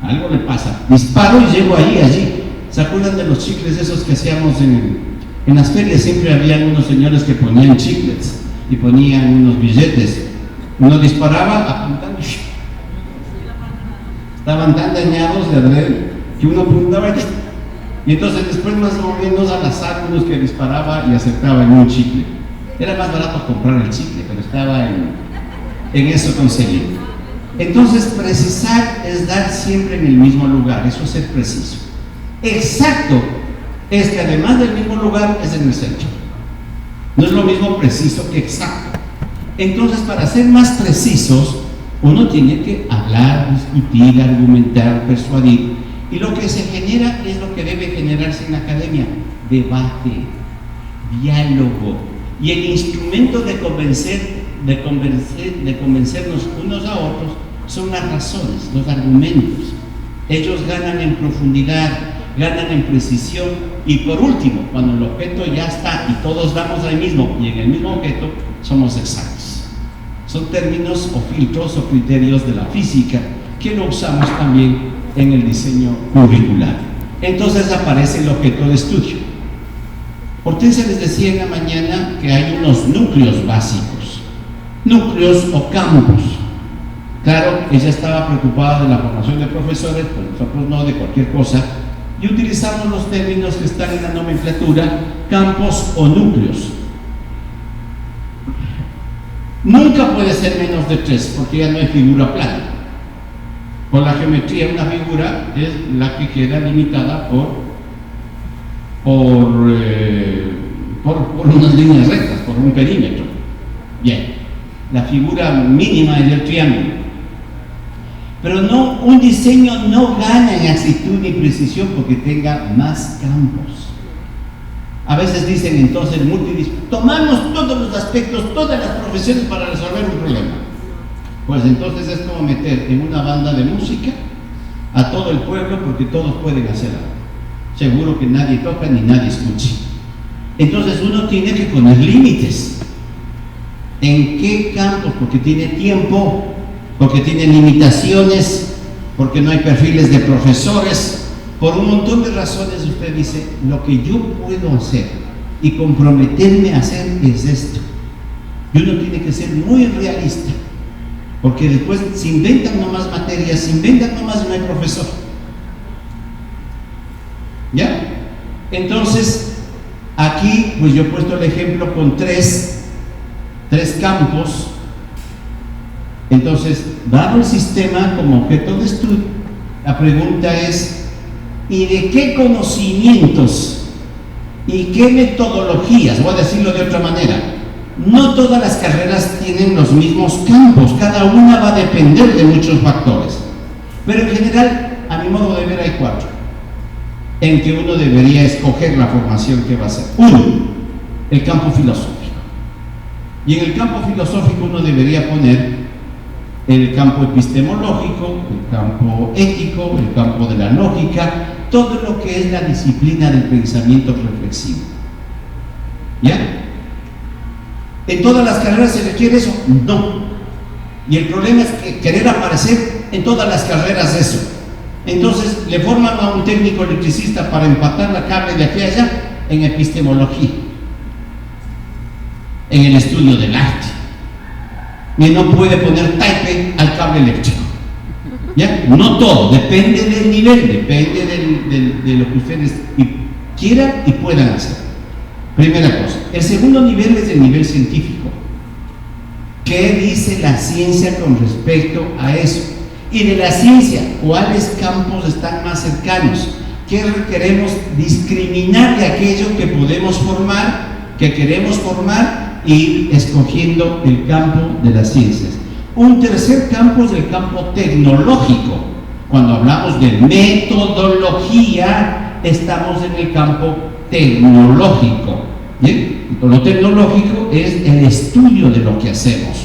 algo le pasa. Disparo y llego allí. ¿Se acuerdan de los chicles esos que hacíamos en las ferias? Siempre había unos señores que ponían chiclets y ponían unos billetes. Uno disparaba apuntando, estaban tan dañados de adrede que uno apuntaba y entonces después más o menos al azar unos que disparaba y acertaba en un chicle. Era más barato comprar el chicle, pero estaba en eso conseguido. Entonces precisar es dar siempre en el mismo lugar, eso es ser preciso. Exacto es que además del mismo lugar es en el centro. No es lo mismo preciso que exacto. Entonces, para ser más precisos, uno tiene que hablar, discutir, argumentar, persuadir. Y lo que se genera es lo que debe generarse en la academia: debate, diálogo. Y el instrumento de convencernos unos a otros son las razones, los argumentos. Ellos ganan en profundidad, ganan en precisión, y por último, cuando el objeto ya está y todos damos al mismo y en el mismo objeto, somos exactos. Son términos o filtros o criterios de la física que lo usamos también en el diseño curricular. Entonces aparece el objeto de estudio. Hortensia les decía en la mañana que hay unos núcleos básicos, núcleos o campos. Claro, ella estaba preocupada de la formación de profesores, pues nosotros no, de cualquier cosa, y utilizamos los términos que están en la nomenclatura: campos o núcleos. Nunca puede ser menos de 3, porque ya no hay figura plana. Por la geometría, una figura es la que queda limitada por unas líneas rectas, por un perímetro. Bien, la figura mínima es el triángulo. Pero no, un diseño no gana en exactitud ni precisión porque tenga más campos. A veces dicen entonces tomamos todos los aspectos, todas las profesiones para resolver un problema. Pues entonces es como meter en una banda de música a todo el pueblo porque todos pueden hacer algo. Seguro que nadie toca ni nadie escucha. Entonces uno tiene que poner límites. ¿En qué campos? Porque tiene tiempo, porque tiene limitaciones, porque no hay perfiles de profesores. Por un montón de razones usted dice, lo que yo puedo hacer y comprometerme a hacer es esto. Y uno tiene que ser muy realista, porque después se inventan nomás materias, se inventan nomás y no hay profesor. ¿Ya? Entonces, aquí pues yo he puesto el ejemplo con tres campos. Entonces, dado el sistema como objeto de estudio, la pregunta es, ¿y de qué conocimientos y qué metodologías? Voy a decirlo de otra manera. No todas las carreras tienen los mismos campos, cada una va a depender de muchos factores. Pero en general, a mi modo de ver, hay 4 en que uno debería escoger la formación que va a hacer. 1, el campo filosófico. Y en el campo filosófico uno debería poner el campo epistemológico, el campo ético, el campo de la lógica, todo lo que es la disciplina del pensamiento reflexivo. ¿Ya? ¿En todas las carreras se requiere eso? No. Y el problema es que querer aparecer en todas las carreras eso. Entonces le forman a un técnico electricista para empatar la cable de aquí a allá en epistemología, en el estudio del arte. Y no puede poner taipe al cable eléctrico. ¿Ya? No todo, depende del nivel, depende de lo que ustedes quieran y puedan hacer. Primera cosa. El segundo nivel es el nivel científico. ¿Qué dice la ciencia con respecto a eso? Y de la ciencia, ¿cuáles campos están más cercanos? ¿Qué queremos discriminar de aquello que podemos formar, que queremos formar, y escogiendo el campo de las ciencias? Un tercer campo es el campo tecnológico. Cuando hablamos de metodología, estamos en el campo tecnológico. ¿Bien? Lo tecnológico es el estudio de lo que hacemos,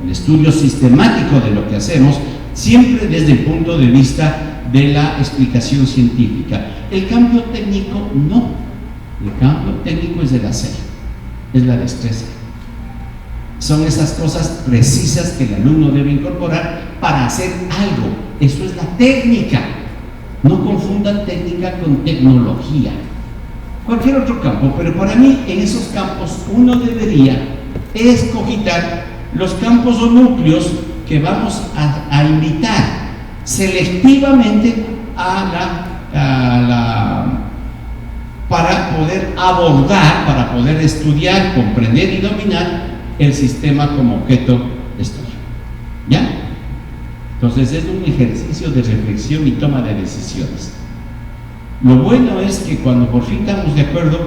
el estudio sistemático de lo que hacemos, siempre desde el punto de vista de la explicación científica. El campo técnico no. El campo técnico es el hacer, es la destreza. Son esas cosas precisas que el alumno debe incorporar para hacer algo. Eso es la técnica. No confundan técnica con tecnología. Cualquier otro campo, pero para mí en esos campos uno debería escogitar los campos o núcleos que vamos a invitar selectivamente para poder abordar, para poder estudiar, comprender y dominar el sistema como objeto de estudio. ¿Ya? Entonces es un ejercicio de reflexión y toma de decisiones. Lo bueno es que cuando por fin estamos de acuerdo,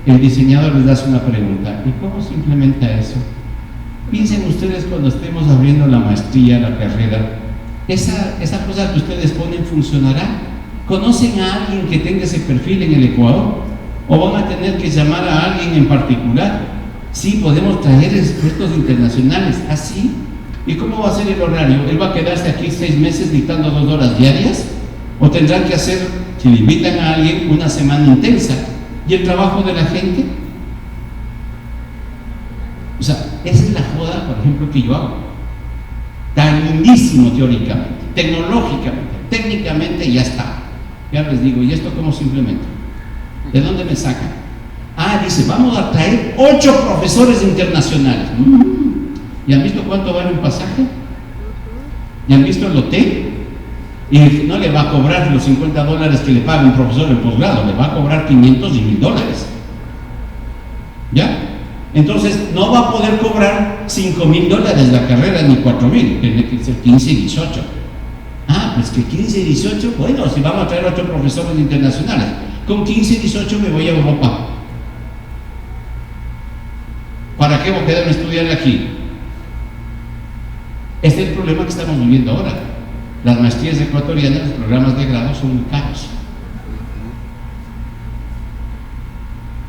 el diseñador les hace una pregunta: ¿y cómo se implementa eso? Piensen ustedes cuando estemos abriendo la maestría, la carrera, esa cosa que ustedes ponen ¿funcionará? ¿Conocen a alguien que tenga ese perfil en el Ecuador? ¿O van a tener que llamar a alguien en particular? Sí, podemos traer expertos internacionales. ¿Ah, sí? ¿Y cómo va a ser el horario? ¿Él va a quedarse aquí 6 meses dictando 2 horas diarias? ¿O tendrán que hacer, si le invitan a alguien, una semana intensa? ¿Y el trabajo de la gente? O sea, esa es la joda, por ejemplo, que yo hago. Tan lindísimo teóricamente, tecnológicamente, técnicamente, ya está. Ya les digo, ¿y esto cómo se implementa? ¿De dónde me sacan? Ah, dice, vamos a traer 8 profesores internacionales. ¿Y han visto cuánto vale un pasaje? ¿Y han visto el hotel? Y no le va a cobrar los $50 que le paga un profesor de posgrado, le va a cobrar 500 y $1000. ¿Ya? Entonces no va a poder cobrar $5000 la carrera ni 4000, tiene que ser 15 y 18. Ah, pues que 15 y 18, bueno, si vamos a traer 8 profesores internacionales, con 15 y 18 me voy a Europa. ¿Para qué voy a quedarme a estudiar aquí? Este es el problema que estamos viviendo ahora. Las maestrías ecuatorianas, los programas de grado son muy caros.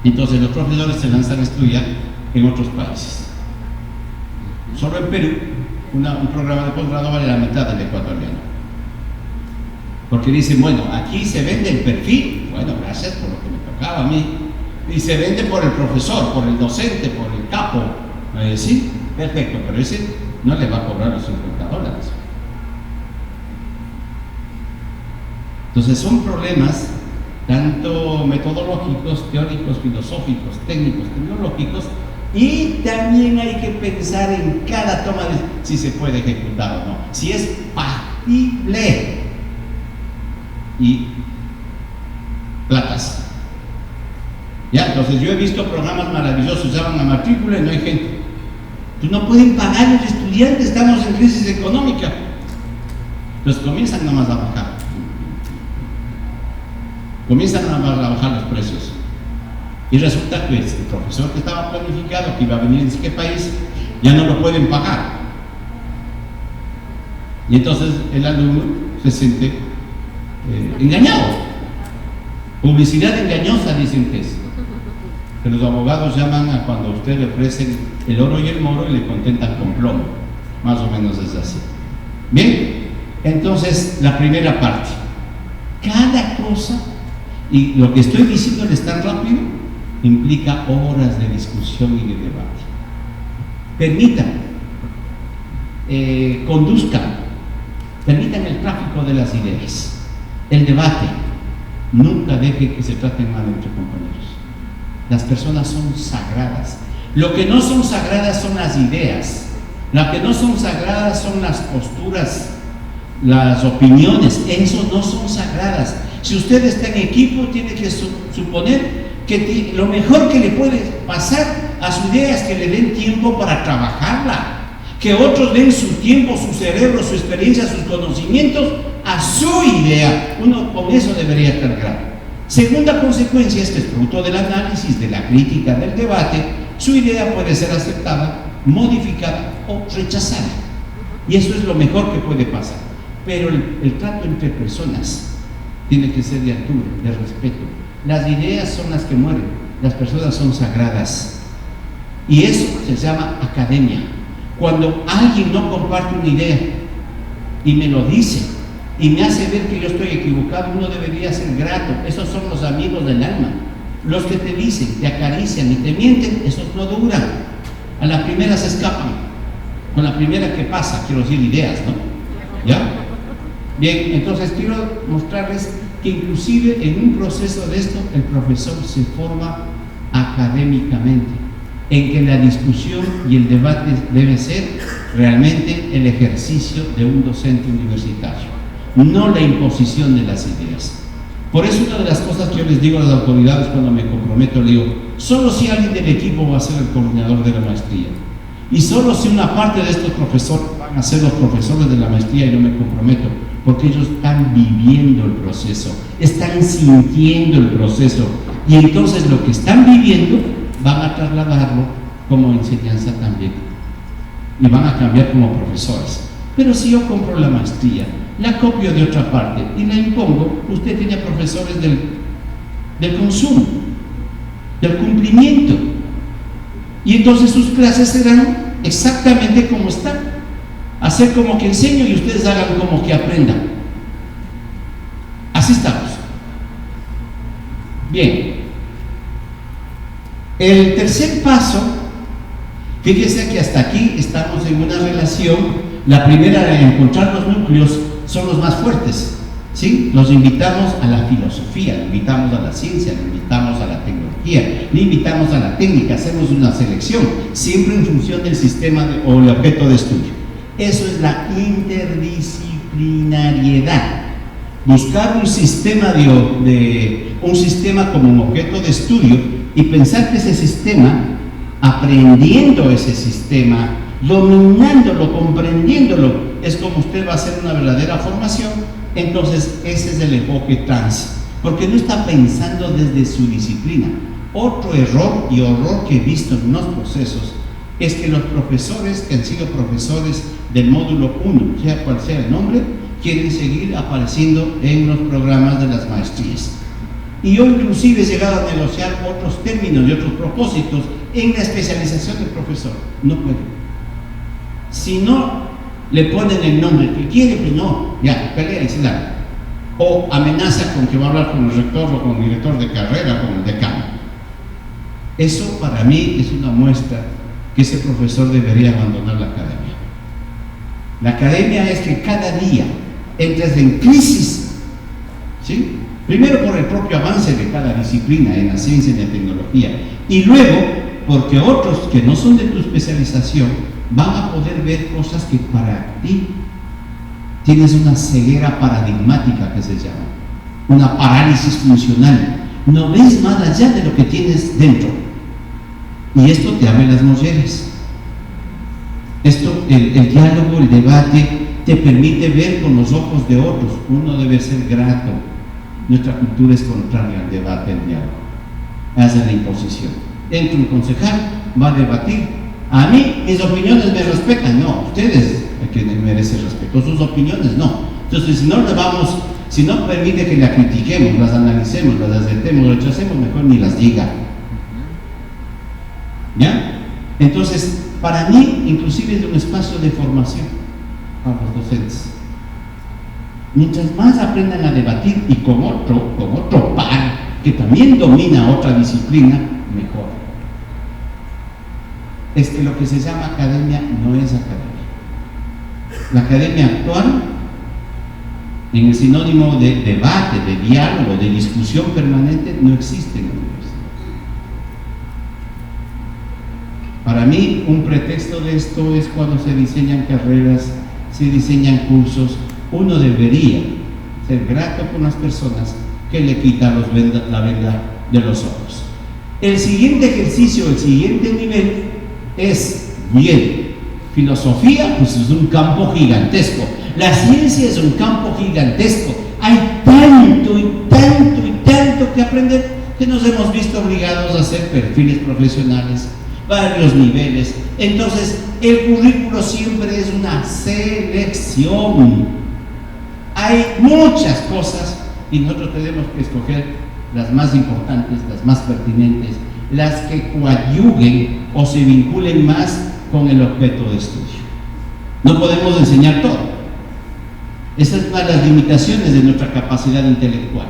Entonces los profesores se lanzan a estudiar en otros países. Solo en Perú, un programa de posgrado vale la mitad del ecuatoriano. Porque dicen, bueno, aquí se vende el perfil, bueno, gracias por lo que me tocaba a mí, y se vende por el profesor, por el docente, por el capo. Sí, perfecto, pero ese no le va a cobrar los $50. Entonces son problemas tanto metodológicos, teóricos, filosóficos, técnicos, tecnológicos, y también hay que pensar en cada toma de si se puede ejecutar o no, si es factible. Y platas. Ya, entonces yo he visto programas maravillosos, llaman a matrícula y no hay gente. Pues no pueden pagar los estudiantes, estamos en crisis económica. Entonces comienzan nomás a bajar. Comienzan a bajar los precios. Y resulta que el profesor que estaba planificado, que iba a venir de qué país, ya no lo pueden pagar. Y entonces el alumno se siente engañado. Publicidad engañosa, dicen que es. Que los abogados llaman a cuando a usted le ofrecen el oro y el moro y le contentan con plomo. Más o menos es así. Bien, entonces la primera parte. Cada cosa, y lo que estoy diciéndoles tan rápido, implica horas de discusión y de debate. Permitan, conduzcan, permitan el tráfico de las ideas, el debate. Nunca deje que se traten mal entre compañeros. Las personas son sagradas. Lo que no son sagradas son las ideas. Lo que no son sagradas son las posturas, las opiniones. Eso no son sagradas. Si usted está en equipo, tiene que suponer que lo mejor que le puede pasar a su idea es que le den tiempo para trabajarla, que otros den su tiempo, su cerebro, su experiencia, sus conocimientos a su idea. Uno con eso debería estar claro. Segunda consecuencia es que fruto del análisis, de la crítica, del debate, su idea puede ser aceptada, modificada o rechazada. Y eso es lo mejor que puede pasar. Pero el trato entre personas tiene que ser de altura, de respeto. Las ideas son las que mueren, las personas son sagradas. Y eso se llama academia. Cuando alguien no comparte una idea y me lo dice y me hace ver que yo estoy equivocado, uno debería ser grato. Esos son los amigos del alma. Los que te dicen, te acarician y te mienten, esos no duran. A la primera se escapan. Con la primera que pasa, quiero decir ideas, ¿no? ¿Ya? Bien, entonces quiero mostrarles que inclusive en un proceso de esto el profesor se forma académicamente, en que la discusión y el debate debe ser realmente el ejercicio de un docente universitario, no la imposición de las ideas. Por eso una de las cosas que yo les digo a las autoridades cuando me comprometo, le digo, solo si alguien del equipo va a ser el coordinador de la maestría, y solo si una parte de estos profesores van a ser los profesores de la maestría, y yo me comprometo, porque ellos están viviendo el proceso, están sintiendo el proceso, y entonces lo que están viviendo van a trasladarlo como enseñanza también, y van a cambiar como profesores. Pero si yo compro la maestría, la copio de otra parte y la impongo, usted tiene profesores del consumo, del cumplimiento, y entonces sus clases serán exactamente como están. Hacer como que enseño y ustedes hagan como que aprendan. Así estamos. Bien. El tercer paso, fíjense que hasta aquí estamos en una relación. La primera de encontrar los núcleos son los más fuertes, ¿sí? Los invitamos a la filosofía, le invitamos a la ciencia, le invitamos a la tecnología, le invitamos a la técnica, hacemos una selección, siempre en función del sistema o el objeto de estudio. Eso es la interdisciplinariedad. Buscar un sistema un sistema como un objeto de estudio y pensar que ese sistema, aprendiendo ese sistema dominándolo, comprendiéndolo, es como usted va a hacer una verdadera formación. Entonces ese es el enfoque trans, porque no está pensando desde su disciplina. Otro error y horror que he visto en los procesos es que los profesores que han sido profesores del módulo 1, sea cual sea el nombre, quieren seguir apareciendo en los programas de las maestrías. Y yo inclusive he llegado a negociar otros términos y otros propósitos en la especialización del profesor. No puede. Si no le ponen el nombre que quiere, pues no, ya, pelea y se da. O amenaza con que va a hablar con el rector o con el director de carrera, con el decano. Eso para mí es una muestra que ese profesor debería abandonar la academia. La academia es que cada día entres en crisis, ¿sí? Primero por el propio avance de cada disciplina en la ciencia y en la tecnología, y luego porque otros que no son de tu especialización van a poder ver cosas que para ti tienes una ceguera paradigmática, que se llama una parálisis funcional. No ves más allá de lo que tienes dentro, y esto te abre las molleras. Esto, el diálogo, el debate te permite ver con los ojos de otros. Uno debe ser grato. Nuestra cultura es contraria al debate, al diálogo, hace la imposición. Entra un concejal, va a debatir. A mí, mis opiniones me respetan. No, ustedes que merecen respeto, sus opiniones no. Entonces, si no permite que la critiquemos, las analicemos, las aceptemos, rechacemos, mejor ni las diga. ¿Ya? Entonces, para mí, inclusive es un espacio de formación para los docentes. Mientras más aprendan a debatir y con otro par que también domina otra disciplina, mejor. Es que lo que se llama academia no es academia. La academia actual, en el sinónimo de debate, de diálogo, de discusión permanente, no existe en la universidad. Para mí, un pretexto de esto es cuando se diseñan carreras, se diseñan cursos. Uno debería ser grato con las personas que le quitan la venda de los ojos. El siguiente ejercicio, el siguiente nivel es, bien, filosofía, pues es un campo gigantesco. La ciencia es un campo gigantesco. Hay tanto y tanto y tanto que aprender que nos hemos visto obligados a hacer perfiles profesionales, varios niveles. Entonces, el currículo siempre es una selección. Hay muchas cosas y nosotros tenemos que escoger las más importantes, las más pertinentes, las que coadyuguen o se vinculen más con el objeto de estudio. No podemos enseñar todo. Esa es una de las limitaciones de nuestra capacidad intelectual.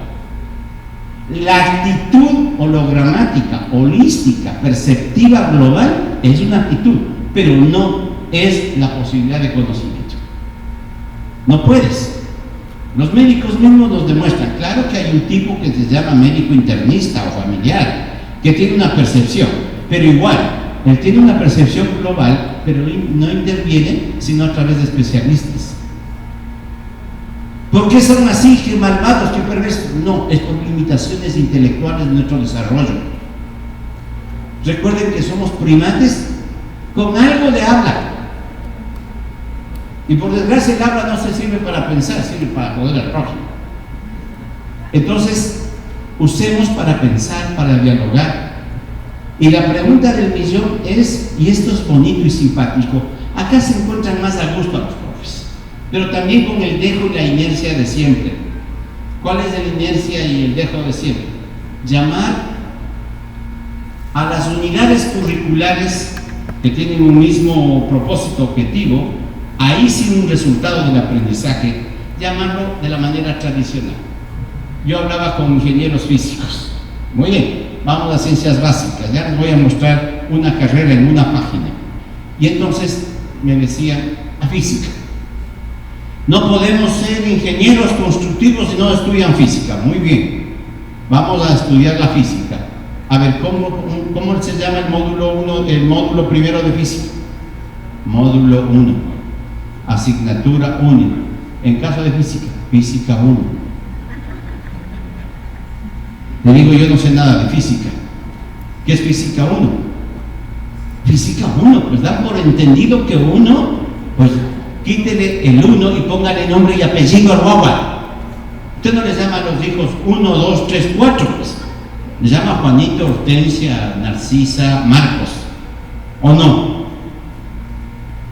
La actitud hologramática, holística, perceptiva, global es una actitud, pero no es la posibilidad de conocimiento. No puedes. Los médicos mismos nos demuestran. Claro que hay un tipo que se llama médico internista o familiar, que tiene una percepción, pero igual, él tiene una percepción global, pero no interviene sino a través de especialistas. ¿Por qué son así? ¿Qué malvados? ¿Qué perversos? No, es por limitaciones intelectuales de nuestro desarrollo. Recuerden que somos primates con algo de habla. Y por desgracia el habla no se sirve para pensar, sirve para joder al prójimo. Entonces, usemos para pensar, para dialogar. Y la pregunta del millón es, y esto es bonito y simpático, acá se encuentran más a gusto a los profes, pero también con el dejo y la inercia de siempre. ¿Cuál es la inercia y el dejo de siempre? Llamar a las unidades curriculares que tienen un mismo propósito objetivo, ahí sin un resultado del aprendizaje, llamarlo de la manera tradicional. Yo hablaba con ingenieros físicos. Muy bien, vamos a ciencias básicas, ya les voy a mostrar una carrera en una página. Y entonces me decían, a física. No podemos ser ingenieros constructivos si no estudian física. Muy bien, vamos a estudiar la física. A ver, ¿cómo se llama el módulo 1, el módulo primero de física? Módulo 1, asignatura 1. En caso de física, física 1. Le digo, yo no sé nada de física. ¿Qué es física 1? Física 1, pues dan por entendido que 1, pues quítele el 1 y póngale nombre y apellido al guagua. Usted no les llama a los hijos 1, 2, 3, 4, pues. Les llama Juanito, Hortensia, Narcisa, Marcos, ¿o no?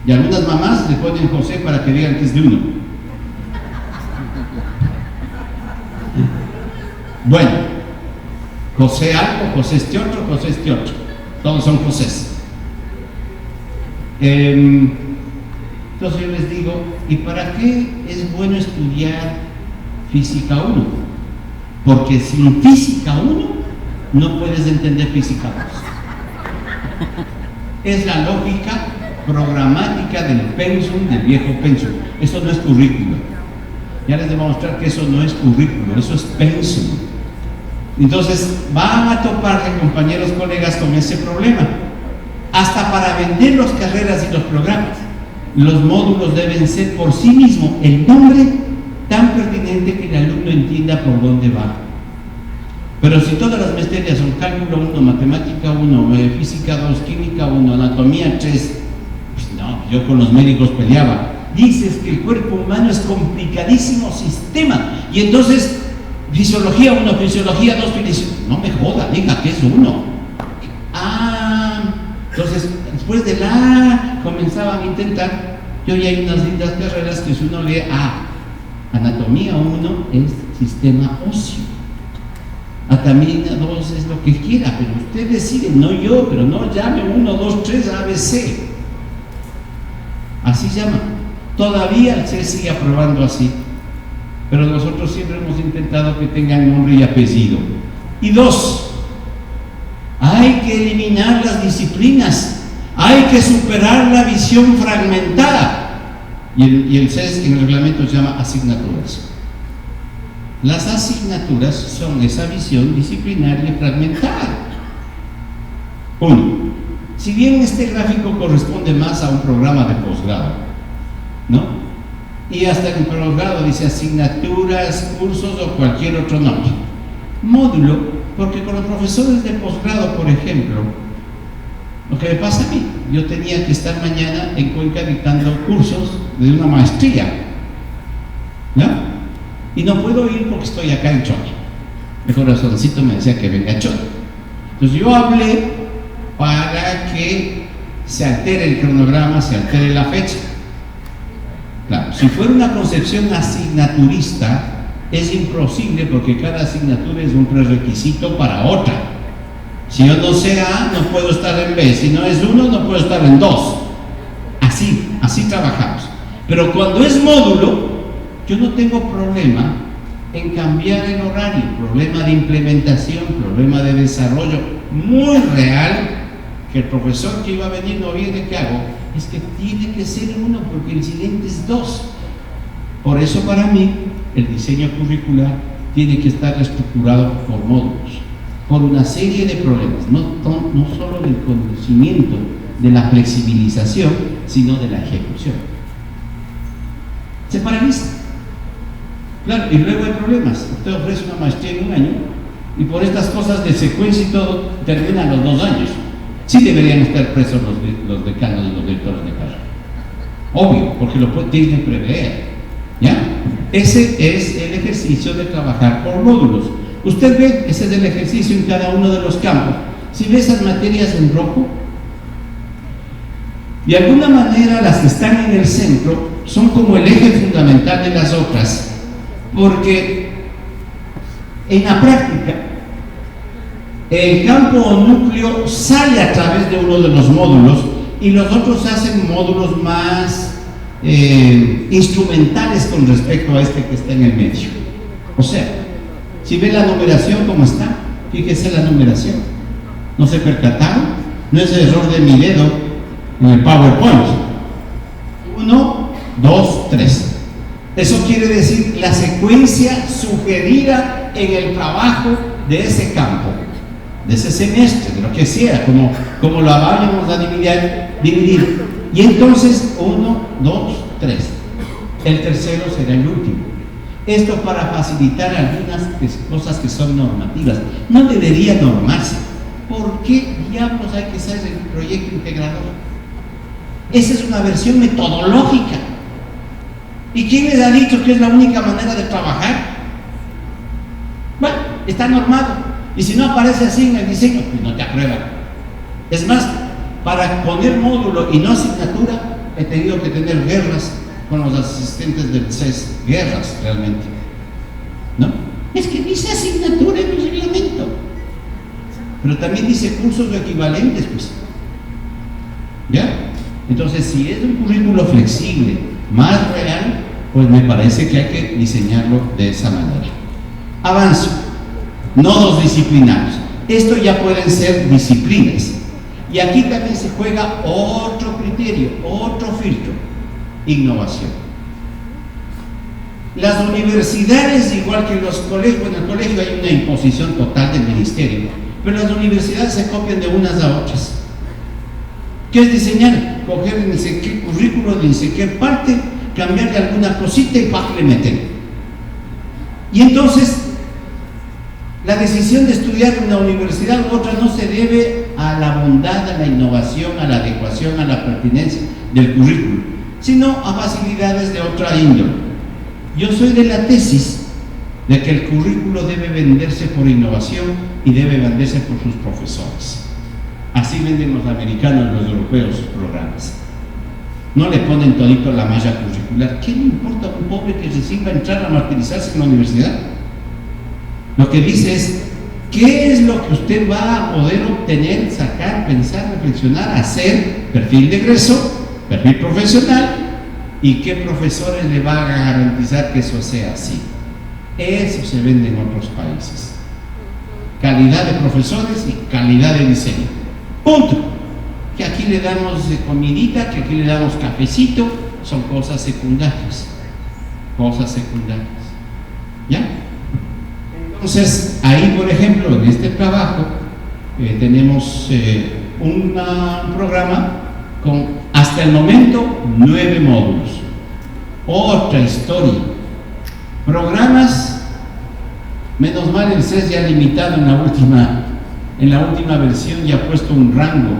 Y algunas mamás le ponen José para que digan que es de uno. Bueno, José algo, José este otro, José este otro. Todos son Josés. Entonces yo les digo, ¿y para qué es bueno estudiar Física 1? Porque sin Física 1 no puedes entender Física 2. Es la lógica programática del pensum, del viejo pensum. Eso no es currículo. Ya les debo mostrar que eso no es currículo, eso es pensum. Entonces van a toparle, compañeros, colegas, con ese problema. Hasta para vender las carreras y los programas, los módulos deben ser por sí mismos el nombre tan pertinente que el alumno entienda por dónde va. Pero si todas las materias son cálculo 1, matemática 1, física 2, química 1, anatomía 3, pues no, yo con los médicos peleaba. Dices que el cuerpo humano es complicadísimo sistema, y entonces fisiología 1, fisiología 2, no me joda, diga que es 1. Entonces después de la comenzaban a intentar. Yo ya hay unas lindas carreras que si uno lee anatomía 1 es sistema óseo, anatomía 2 es lo que quiera, pero usted decide, no yo, pero no llame 1, 2, 3 ABC, así llama. Todavía se sigue aprobando así, pero nosotros siempre hemos intentado que tengan nombre y apellido. Y 2, hay que eliminar las disciplinas, hay que superar la visión fragmentada. Y el CES en el reglamento se llama asignaturas. Las asignaturas son esa visión disciplinaria fragmentada. 1. Si bien este gráfico corresponde más a un programa de posgrado, ¿no? Y hasta en posgrado dice asignaturas, cursos o cualquier otro nombre. Módulo, porque con los profesores de posgrado, por ejemplo, lo que me pasa a mí, yo tenía que estar mañana en Cuenca dictando cursos de una maestría, ¿no? Y no puedo ir porque estoy acá en Chone. El corazoncito me decía que venga a Chone. Entonces yo hablé para que se altere el cronograma, se altere la fecha. Claro, si fuera una concepción asignaturista, es imposible porque cada asignatura es un prerequisito para otra. Si yo no sé A, no puedo estar en B. Si no es 1, no puedo estar en 2. Así trabajamos. Pero cuando es módulo, yo no tengo problema en cambiar el horario. Problema de implementación, problema de desarrollo muy real, que el profesor que iba a venir no viene, ¿qué hago? Es que tiene que ser 1 porque el siguiente es 2. Por eso para mí el diseño curricular tiene que estar estructurado por módulos, por una serie de problemas, no solo del conocimiento, de la flexibilización, sino de la ejecución. Se paraliza. Claro, y luego hay problemas. Usted ofrece una maestría en 1 año y por estas cosas de secuencia y todo, terminan los 2 años. Sí deberían estar presos los decanos y los directores de carrera. Obvio, porque lo tienen que prever. ¿Ya? Ese es el ejercicio de trabajar por módulos. Usted ve, ese es el ejercicio en cada uno de los campos. Si ve esas materias en rojo, de alguna manera las que están en el centro son como el eje fundamental de las otras, porque en la práctica el campo o núcleo sale a través de uno de los módulos y los otros hacen módulos más instrumentales con respecto a este que está en el medio. O sea, si ve la numeración como está, fíjese la numeración. ¿No se percataron? No es el error de mi dedo en el PowerPoint. 1, 2, 3. Eso quiere decir la secuencia sugerida en el trabajo de ese campo, de ese semestre, de lo que sea, como lo vayamos a dividir. Y entonces 1, 2, 3. El tercero será el último. Esto para facilitar algunas cosas que son normativas. No debería normarse. ¿Por qué diablos hay que hacer el proyecto integrador? Esa es una versión metodológica. ¿Y quién les ha dicho que es la única manera de trabajar? Bueno, está normado. Y si no aparece así en el diseño, pues no te aprueban. Es más, para poner módulo y no asignatura, he tenido que tener guerras con los asistentes del CES. Guerras, realmente. ¿No? Es que dice asignatura en el reglamento. Pero también dice cursos o equivalentes, pues. ¿Ya? Entonces, si es un currículo flexible, más real, pues me parece que hay que diseñarlo de esa manera. Avanzo. Nodos disciplinarios. Esto ya pueden ser disciplinas. Y aquí también se juega otro criterio, otro filtro: innovación. Las universidades, igual que los colegios, en el colegio hay una imposición total del ministerio, pero las universidades se copian de unas a otras. ¿Qué es diseñar? Coger ni sé qué currículo, ni sé qué parte, cambiarle alguna cosita y ¡pah!, le meten. Y entonces, la decisión de estudiar en una universidad u otra no se debe a la bondad, a la innovación, a la adecuación, a la pertinencia del currículo, sino a facilidades de otra índole. Yo soy de la tesis de que el currículo debe venderse por innovación y debe venderse por sus profesores. Así venden los americanos, los europeos, sus programas. No le ponen todito la malla curricular. ¿Qué le importa a un pobre que recién va a entrar a martirizarse en la universidad? Lo que dice es: ¿qué es lo que usted va a poder obtener, sacar, pensar, reflexionar, hacer? Perfil de egreso, perfil profesional, y qué profesores le va a garantizar que eso sea así. Eso se vende en otros países. Calidad de profesores y calidad de diseño. Punto. Que aquí le damos comidita, que aquí le damos cafecito, son cosas secundarias. Cosas secundarias. ¿Ya? Entonces, ahí, por ejemplo, en este trabajo, tenemos un programa con, hasta el momento, 9 módulos. Otra historia. Programas, menos mal el CES ya ha limitado en la última versión, ya ha puesto un rango.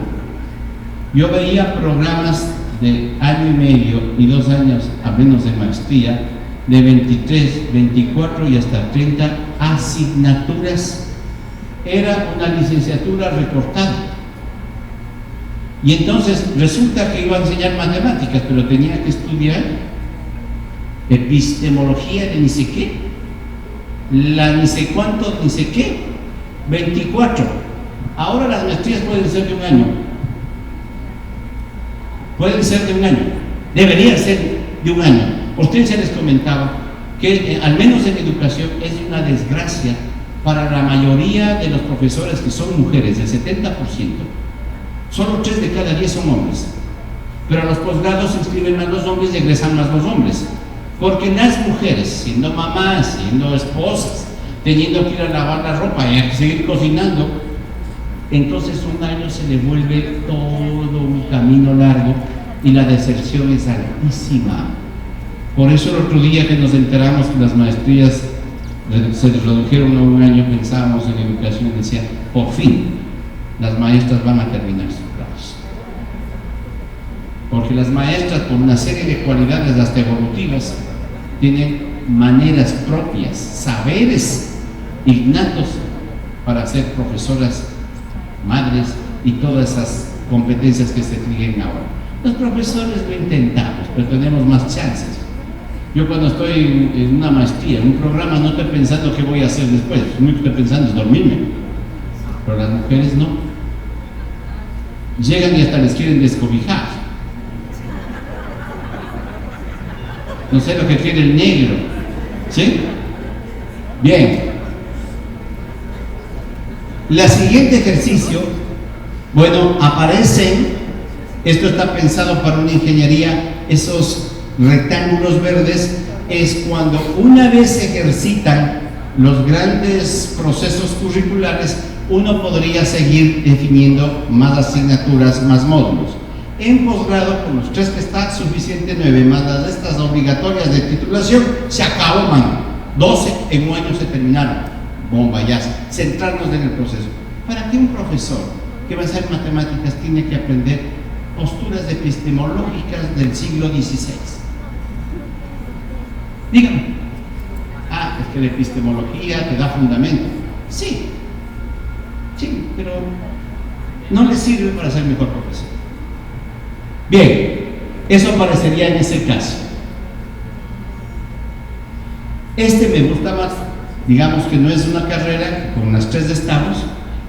Yo veía programas de año y medio y 2 años a menos de maestría, de 23, 24 y hasta 30 asignaturas. Era una licenciatura recortada. Y entonces resulta que iba a enseñar matemáticas, pero tenía que estudiar epistemología de ni sé qué, la ni sé cuánto, ni sé qué, 24. Ahora las maestrías pueden ser de un año. Pueden ser de un año. Deberían ser de un año. Ustedes ya les comentaba que al menos en educación es una desgracia para la mayoría de los profesores que son mujeres, del 70%. Solo 3 de cada 10 son hombres. Pero a los posgrados se inscriben más los hombres y egresan más los hombres. Porque las mujeres, siendo mamás, siendo esposas, teniendo que ir a lavar la ropa y a seguir cocinando, entonces un año se le vuelve todo un camino largo y la deserción es altísima. Por eso el otro día que nos enteramos que las maestrías se redujeron a un año, pensábamos en educación y decía: por fin las maestras van a terminar sus grados. Porque las maestras, por una serie de cualidades hasta evolutivas, tienen maneras propias, saberes innatos para ser profesoras, madres y todas esas competencias que se exigen ahora. Los profesores lo intentamos, pero tenemos más chances. Yo cuando estoy en una maestría, en un programa, no estoy pensando qué voy a hacer después, lo único que estoy pensando es dormirme. Pero las mujeres no. Llegan y hasta les quieren descobijar. No sé lo que quiere el negro. ¿Sí? Bien. El siguiente ejercicio, bueno, aparecen, esto está pensado para una ingeniería, esos rectángulos verdes es cuando una vez se ejercitan los grandes procesos curriculares, uno podría seguir definiendo más asignaturas, más módulos. En posgrado, con los 3 que está, suficiente 9, más las de estas obligatorias de titulación, se acabó, man. 12 en un año se terminaron. Bomba, ya. Centrarnos en el proceso. Para que un profesor que va a hacer matemáticas tiene que aprender posturas epistemológicas del siglo XVI. Dígame. Es que la epistemología te da fundamento. Sí, pero no le sirve para ser mejor profesor. Bien, eso parecería en ese caso. Este me gusta más, digamos que no es una carrera con las 3 estamos.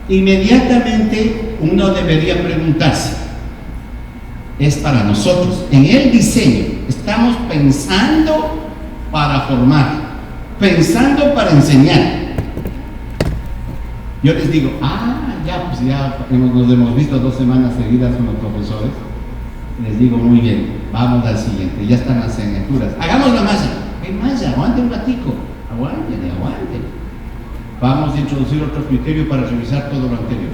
Inmediatamente uno debería preguntarse, es para nosotros, en el diseño, estamos pensando para formar, pensando para enseñar. Yo les digo, nos hemos visto 2 semanas seguidas con los profesores. Les digo, muy bien, vamos al siguiente, ya están las asignaturas. Hagamos la malla. ¿Qué malla? Aguante un ratico. Aguante. Vamos a introducir otro criterio para revisar todo lo anterior.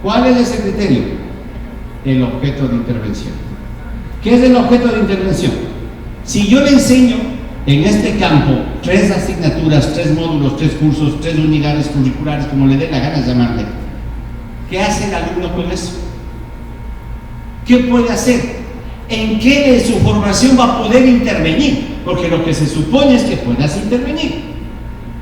¿Cuál es ese criterio? El objeto de intervención. ¿Qué es el objeto de intervención? Si yo le enseño en este campo 3 asignaturas, 3 módulos, 3 cursos, 3 unidades curriculares, como le dé la gana llamarle, ¿qué hace el alumno con eso? ¿Qué puede hacer? ¿En qué de su formación va a poder intervenir? Porque lo que se supone es que puedas intervenir.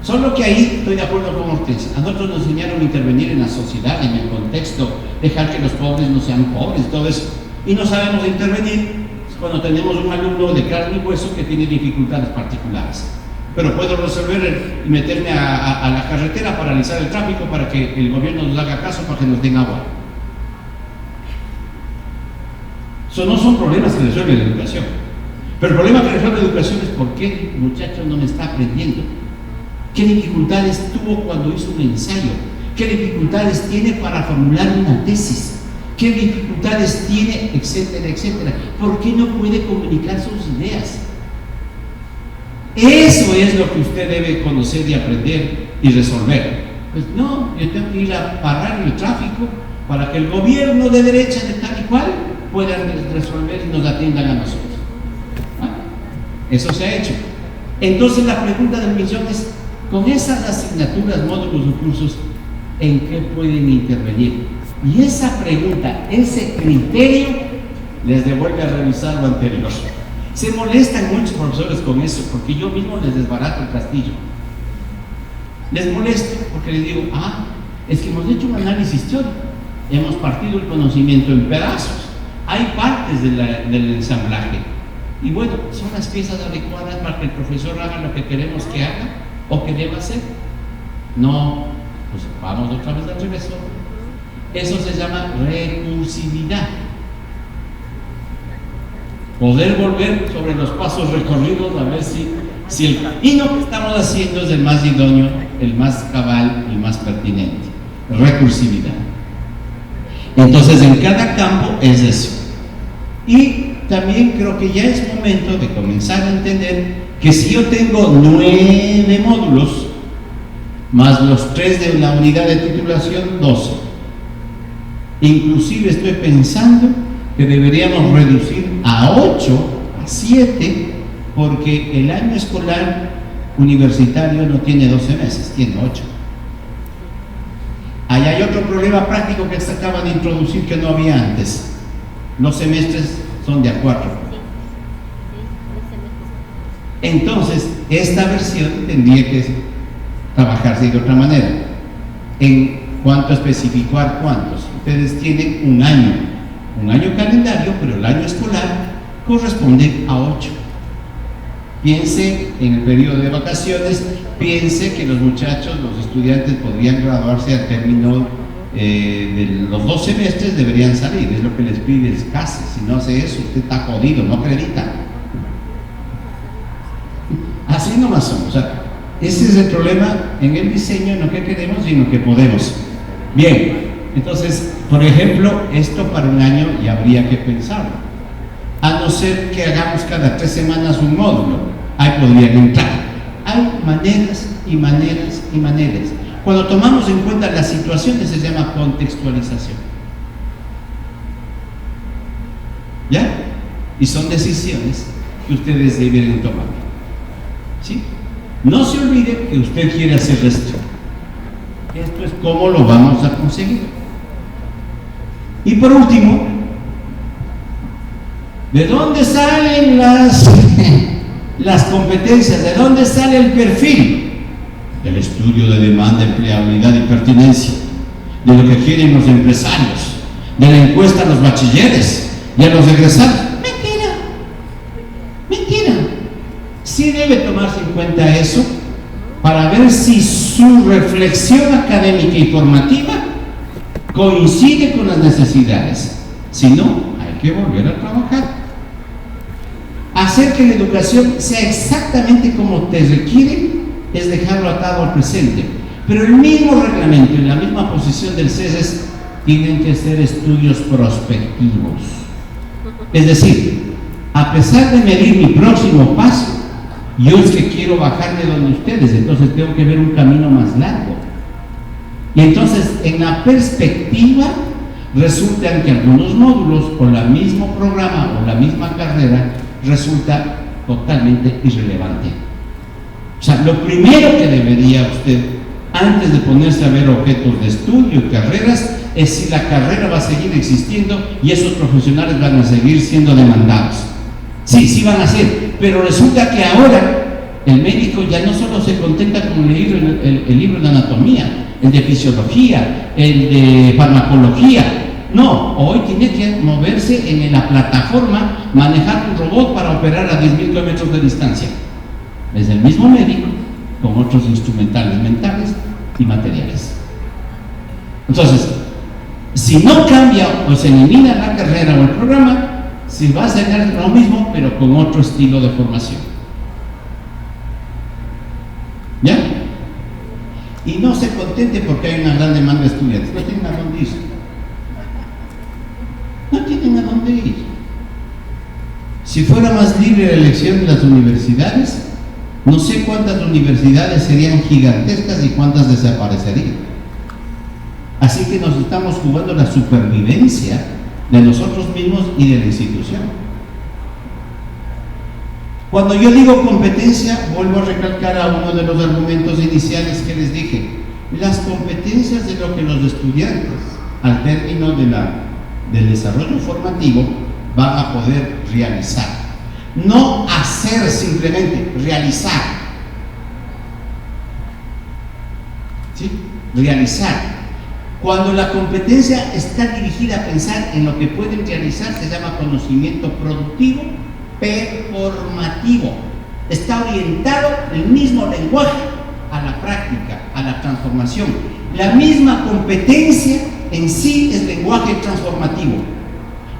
Solo que ahí estoy de acuerdo con ustedes. A nosotros nos enseñaron a intervenir en la sociedad, en el contexto, dejar que los pobres no sean pobres, todo eso. Y no sabemos intervenir cuando tenemos un alumno de carne y hueso que tiene dificultades particulares. Pero puedo resolver y meterme a la carretera, paralizar el tráfico para que el gobierno nos haga caso, para que nos den agua. Eso no son problemas que resuelve la educación. Pero el problema que resuelve la educación es por qué el muchacho no me está aprendiendo. ¿Qué dificultades tuvo cuando hizo un ensayo? ¿Qué dificultades tiene para formular una tesis? ¿Qué dificultades tiene? Etcétera, etcétera. ¿Por qué no puede comunicar sus ideas? Eso es lo que usted debe conocer y aprender y resolver. Pues no, yo tengo que ir a parar el tráfico para que el gobierno de derecha de tal y cual pueda resolver y nos atiendan a nosotros. Eso se ha hecho. Entonces la pregunta del millón es, con esas asignaturas, módulos o cursos, ¿en qué pueden intervenir? Y esa pregunta, ese criterio, les devuelve a revisar lo anterior. Se molestan muchos profesores con eso, porque yo mismo les desbarato el castillo. Les molesto porque les digo, es que hemos hecho un análisis teórico, hemos partido el conocimiento en pedazos, hay partes del ensamblaje, y bueno, son las piezas adecuadas para que el profesor haga lo que queremos que haga o que deba hacer. No, pues vamos otra vez al revés. Eso se llama recursividad. Poder volver sobre los pasos recorridos a ver si el camino que estamos haciendo es el más idóneo, el más cabal, el más pertinente. Recursividad. Entonces en cada campo es eso. Y también creo que ya es momento de comenzar a entender que si yo tengo 9 módulos más los 3 de la unidad de titulación, 12. Inclusive estoy pensando que deberíamos reducir a 8, a 7, porque el año escolar universitario no tiene 12 meses, tiene 8. Ahí hay otro problema práctico que se acaba de introducir que no había antes. Los semestres son de a 4. Entonces, esta versión tendría que trabajarse de otra manera. En cuanto a especificar cuántos, ustedes tienen un año calendario, pero el año escolar corresponde a 8. Piense en el periodo de vacaciones, piense que los muchachos, los estudiantes podrían graduarse al término de los 2 semestres, deberían salir, es lo que les pide el CASE. Si no hace eso, usted está jodido, no acredita. Así nomás son. O sea, ese es el problema en el diseño, no que queremos, sino que podemos. Bien, entonces, por ejemplo, esto para un año ya habría que pensarlo. A no ser que hagamos cada 3 semanas un módulo, ahí podrían entrar. Hay maneras y maneras y maneras. Cuando tomamos en cuenta las situaciones se llama contextualización. ¿Ya? Y son decisiones que ustedes deben tomar. ¿Sí? No se olvide que usted quiere hacer esto. Esto es cómo lo vamos a conseguir. Y por último, ¿de dónde salen las competencias? ¿De dónde sale el perfil? Del estudio de demanda, empleabilidad y pertinencia, de lo que quieren los empresarios, de la encuesta a los bachilleres y a los egresados. Mentira. Sí debe tomarse en cuenta eso para ver si su reflexión académica y formativa coincide con las necesidades. Si no, hay que volver a trabajar. Hacer que la educación sea exactamente como te requiere es dejarlo atado al presente. Pero el mismo reglamento y la misma posición del CESES tienen que ser estudios prospectivos. Es decir, a pesar de medir mi próximo paso, yo es que quiero bajarme donde ustedes, entonces tengo que ver un camino más largo. Y entonces, en la perspectiva, resulta que algunos módulos o el mismo programa o la misma carrera resulta totalmente irrelevante. O sea, lo primero que debería usted, antes de ponerse a ver objetos de estudio y carreras, es si la carrera va a seguir existiendo y esos profesionales van a seguir siendo demandados. Sí van a ser, pero resulta que ahora el médico ya no solo se contenta con leer el libro de anatomía, el de fisiología, el de farmacología. No, hoy tiene que moverse en la plataforma, manejar un robot para operar a 10.000 kilómetros de distancia. Es el mismo médico con otros instrumentales mentales y materiales. Entonces, si no cambia o se elimina la carrera o el programa, se va a hacer lo mismo, pero con otro estilo de formación. ¿Ya? Y no se contente porque hay una gran demanda de estudiantes. No tienen a dónde ir. No tienen a dónde ir. Si fuera más libre la elección de las universidades, no sé cuántas universidades serían gigantescas y cuántas desaparecerían. Así que nos estamos jugando la supervivencia de nosotros mismos y de la institución. Cuando yo digo competencia, vuelvo a recalcar a uno de los argumentos iniciales que les dije. Las competencias de lo que los estudiantes, al término del desarrollo formativo, van a poder realizar. No hacer simplemente, realizar. ¿Sí? Realizar. Cuando la competencia está dirigida a pensar en lo que pueden realizar, se llama conocimiento productivo performativo. Está orientado el mismo lenguaje a la práctica, a la transformación. La misma competencia en sí es lenguaje transformativo,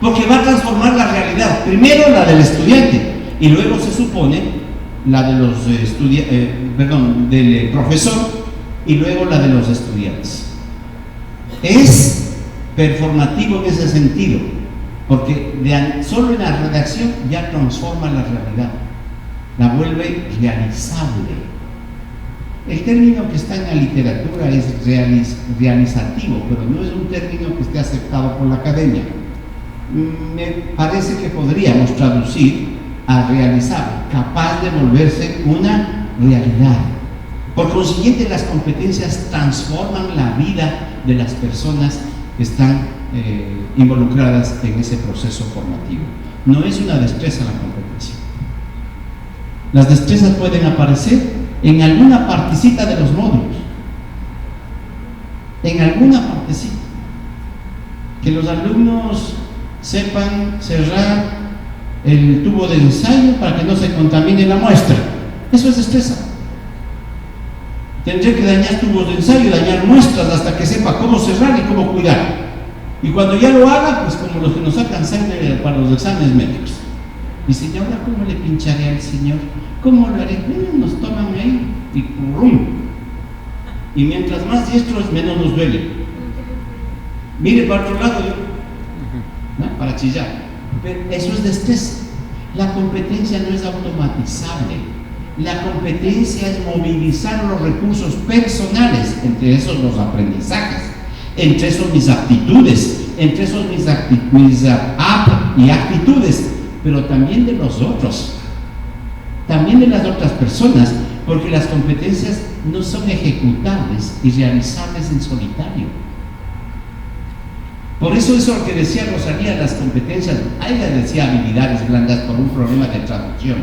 porque va a transformar la realidad, primero la del estudiante y luego se supone la de los del profesor y luego la de los estudiantes. Es performativo en ese sentido, porque solo en la redacción ya transforma la realidad, la vuelve realizable. El término que está en la literatura es realizativo, pero no es un término que esté aceptado por la academia. Me parece que podríamos traducir a realizable, capaz de volverse una realidad. Por consiguiente, las competencias transforman la vida de las personas que están involucradas en ese proceso formativo. No es una destreza la competencia. Las destrezas pueden aparecer en alguna partecita de los módulos, en alguna partecita, que los alumnos sepan cerrar el tubo de ensayo para que no se contamine la muestra. Eso es destreza. Tendré que dañar tubos de ensayo, dañar muestras hasta que sepa cómo cerrar y cómo cuidar. Y cuando ya lo haga, pues como los que nos sacan sangre para los exámenes médicos. Dice, ¿y ahora cómo le pincharé al señor? ¿Cómo lo haré? Nos toman ahí y ¡rum! Y mientras más diestros, menos nos duele. Mire para otro lado, ¿no? Para chillar. Pero eso es destreza. La competencia no es automatizable. La competencia es movilizar los recursos personales, entre esos los aprendizajes, entre esos mis aptitudes, entre esos mis actitudes, pero también de los otros, también de las otras personas, porque las competencias no son ejecutables y realizables en solitario. Por eso que decía Rosalía, las competencias, a ella decía habilidades blandas por un problema de traducción.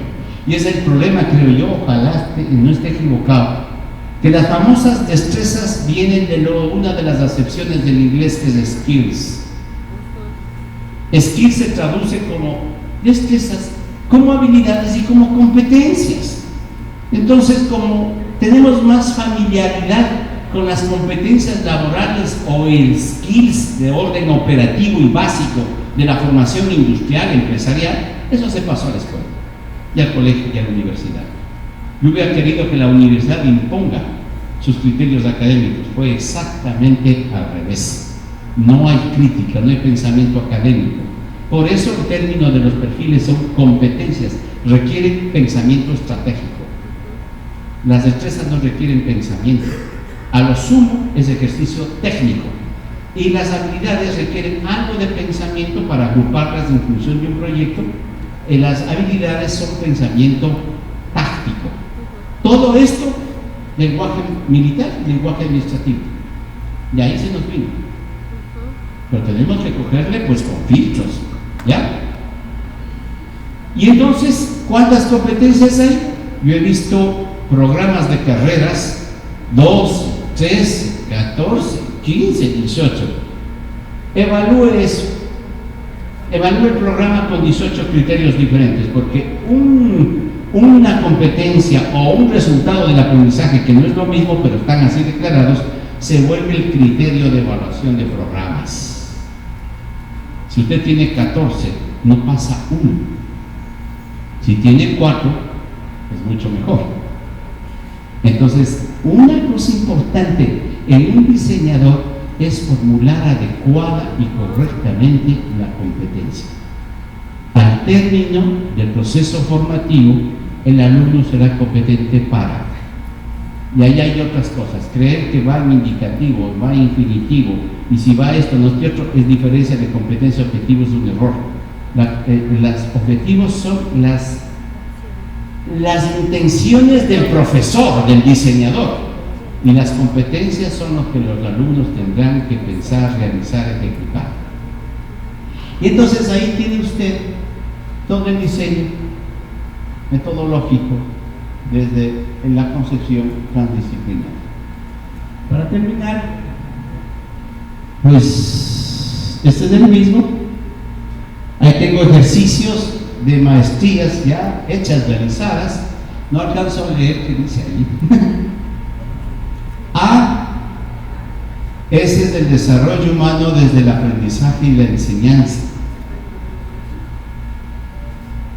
Y es el problema, creo yo, ojalá no esté equivocado, que las famosas destrezas vienen de una de las acepciones del inglés, que es skills. Skills se traduce como destrezas, como habilidades y como competencias. Entonces, como tenemos más familiaridad con las competencias laborales o el skills de orden operativo y básico de la formación industrial, empresarial, eso se pasó a la escuela, y al colegio y a la universidad. Yo hubiera querido que la universidad imponga sus criterios académicos, fue exactamente al revés. No hay crítica, no hay pensamiento académico. Por eso el término de los perfiles son competencias, requieren pensamiento estratégico. Las destrezas no requieren pensamiento, a lo sumo es ejercicio técnico, y las habilidades requieren algo de pensamiento para agruparlas en función de un proyecto. Las habilidades son pensamiento táctico. Todo esto, lenguaje militar y lenguaje administrativo, y ahí se nos vino. Pero tenemos que cogerle pues con filtros, ¿ya? Y entonces, ¿cuántas competencias hay? Yo he visto programas de carreras, 2, 3, 14, 15, 18. Evalúe eso. Evalúe el programa con 18 criterios diferentes, porque una competencia o un resultado del aprendizaje, que no es lo mismo, pero están así declarados, se vuelve el criterio de evaluación de programas. Si usted tiene 14, no pasa 1. Si tiene 4, es mucho mejor. Entonces, una cosa importante en un diseñador es formular adecuada y correctamente la competencia. Al término del proceso formativo, el alumno será competente para. Y ahí hay otras cosas. Creer que va en indicativo, va en infinitivo, y si va esto, no es otro, es diferencia de competencia objetivo, es un error. Los objetivos son las intenciones del profesor, del diseñador, y las competencias son lo que los alumnos tendrán que pensar, realizar, ejecutar. Y entonces ahí tiene usted todo el diseño metodológico desde la concepción transdisciplinar. Para terminar, pues este es el mismo. Ahí tengo ejercicios de maestrías ya hechas, realizadas. No alcanzo a leer qué dice ahí. Ese es el desarrollo humano desde el aprendizaje y la enseñanza.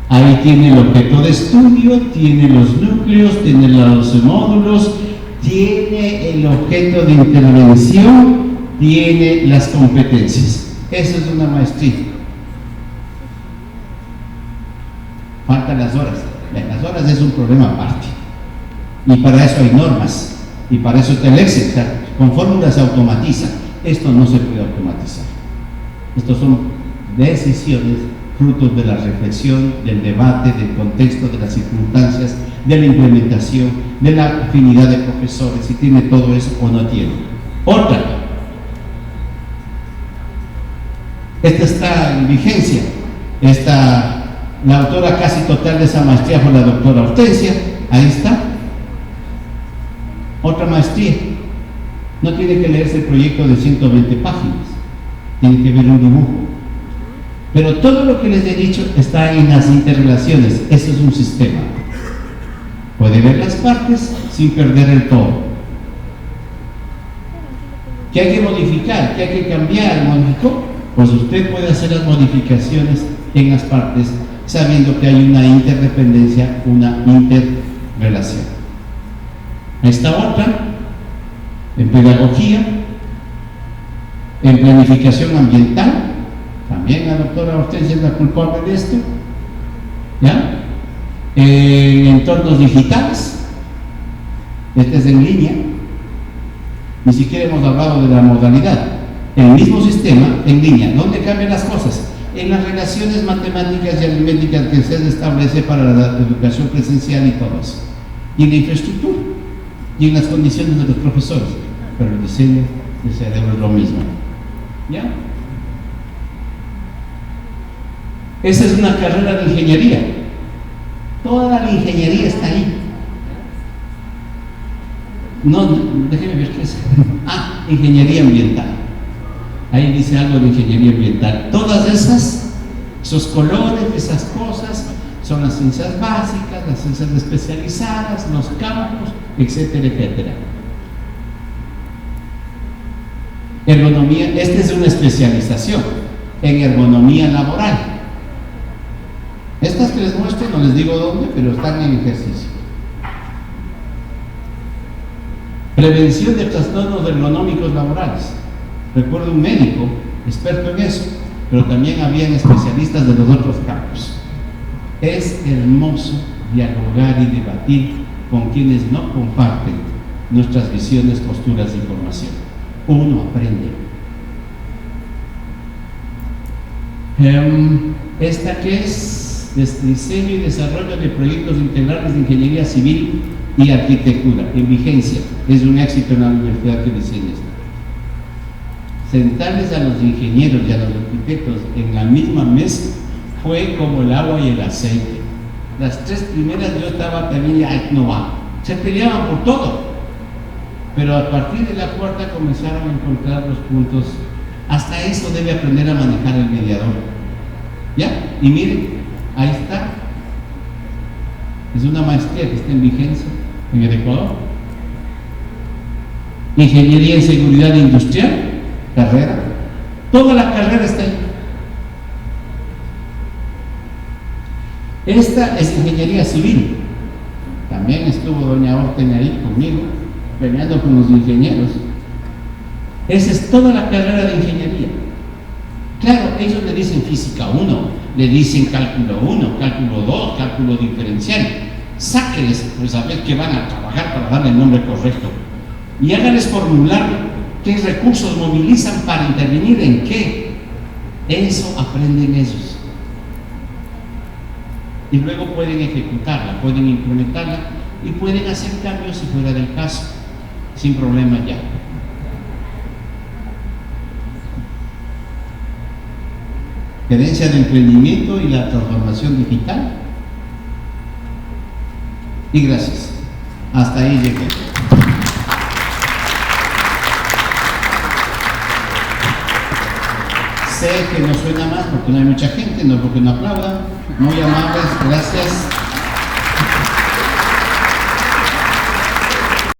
Ahí tiene el objeto de estudio, tiene los núcleos, tiene los módulos, tiene el objeto de intervención, tiene las competencias. Eso es una maestría. Faltan las horas. Las horas es un problema aparte. Y para eso hay normas. Y para eso está el Excel. Con fórmulas se automatiza. Esto no se puede automatizar. Estos son decisiones frutos de la reflexión, del debate, del contexto, de las circunstancias, de la implementación, de la afinidad de profesores, si tiene todo eso o no tiene. Otra, esta está en vigencia, la autora casi total de esa maestría fue la doctora Hortensia, ahí está. Otra maestría, no tiene que leerse el proyecto de 120 páginas, tiene que ver un dibujo. Pero todo lo que les he dicho está en las interrelaciones. Eso es un sistema. Puede ver las partes sin perder el todo. ¿Qué hay que modificar? ¿Qué hay que cambiar? ¿Modificó? Pues usted puede hacer las modificaciones en las partes sabiendo que hay una interdependencia, una interrelación. Esta otra, en pedagogía, en planificación ambiental. También la doctora Hortensia es la culpable de esto, ¿ya? En entornos digitales, este es en línea, ni siquiera hemos hablado de la modalidad, el mismo sistema en línea. ¿Dónde cambian las cosas? En las relaciones matemáticas y aritméticas que se establece para la educación presencial y todo eso, y en la infraestructura, y en las condiciones de los profesores, pero el diseño del cerebro es lo mismo, ¿ya? Esa es una carrera de ingeniería. Toda la ingeniería está ahí. No, déjeme ver qué es. Ingeniería ambiental. Ahí dice algo de ingeniería ambiental. Todas esos colores, esas cosas, son las ciencias básicas, las ciencias especializadas, los campos, etcétera, etcétera. Ergonomía, esta es una especialización en ergonomía laboral. Estas que les muestro, no les digo dónde, pero están en ejercicio. Prevención de trastornos ergonómicos laborales. Recuerdo un médico experto en eso, pero también habían especialistas de los otros campos. Es hermoso dialogar y debatir con quienes no comparten nuestras visiones, posturas de información. Uno aprende. Esta que es diseño y desarrollo de proyectos integrales de ingeniería civil y arquitectura en vigencia. Es un éxito en la universidad que diseña esto. Sentarles a los ingenieros y a los arquitectos en la misma mesa fue como el agua y el aceite. Las 3 primeras yo estaba también, no va. Se peleaban por todo. Pero a partir de la 4ª comenzaron a encontrar los puntos. Hasta eso debe aprender a manejar el mediador. ¿Ya? Y miren, ahí está. Es una maestría que está en vigencia en el Ecuador. Ingeniería en seguridad industrial, carrera. Toda la carrera está ahí. Esta es ingeniería civil. También estuvo doña Orten ahí conmigo, peleando con los ingenieros. Esa es toda la carrera de ingeniería. Claro, ellos le dicen física 1, le dicen cálculo 1, cálculo 2, cálculo diferencial. Sáquenles, pues a ver que van a trabajar para darle el nombre correcto. Y háganles formular qué recursos movilizan para intervenir en qué. Eso aprenden ellos. Y luego pueden ejecutarla, pueden implementarla y pueden hacer cambios si fuera del caso, sin problema ya. Gerencia de emprendimiento y la transformación digital. Y gracias. Hasta ahí llegué. Sé que no suena más porque no hay mucha gente, no porque no aplaudan. Muy amables, gracias.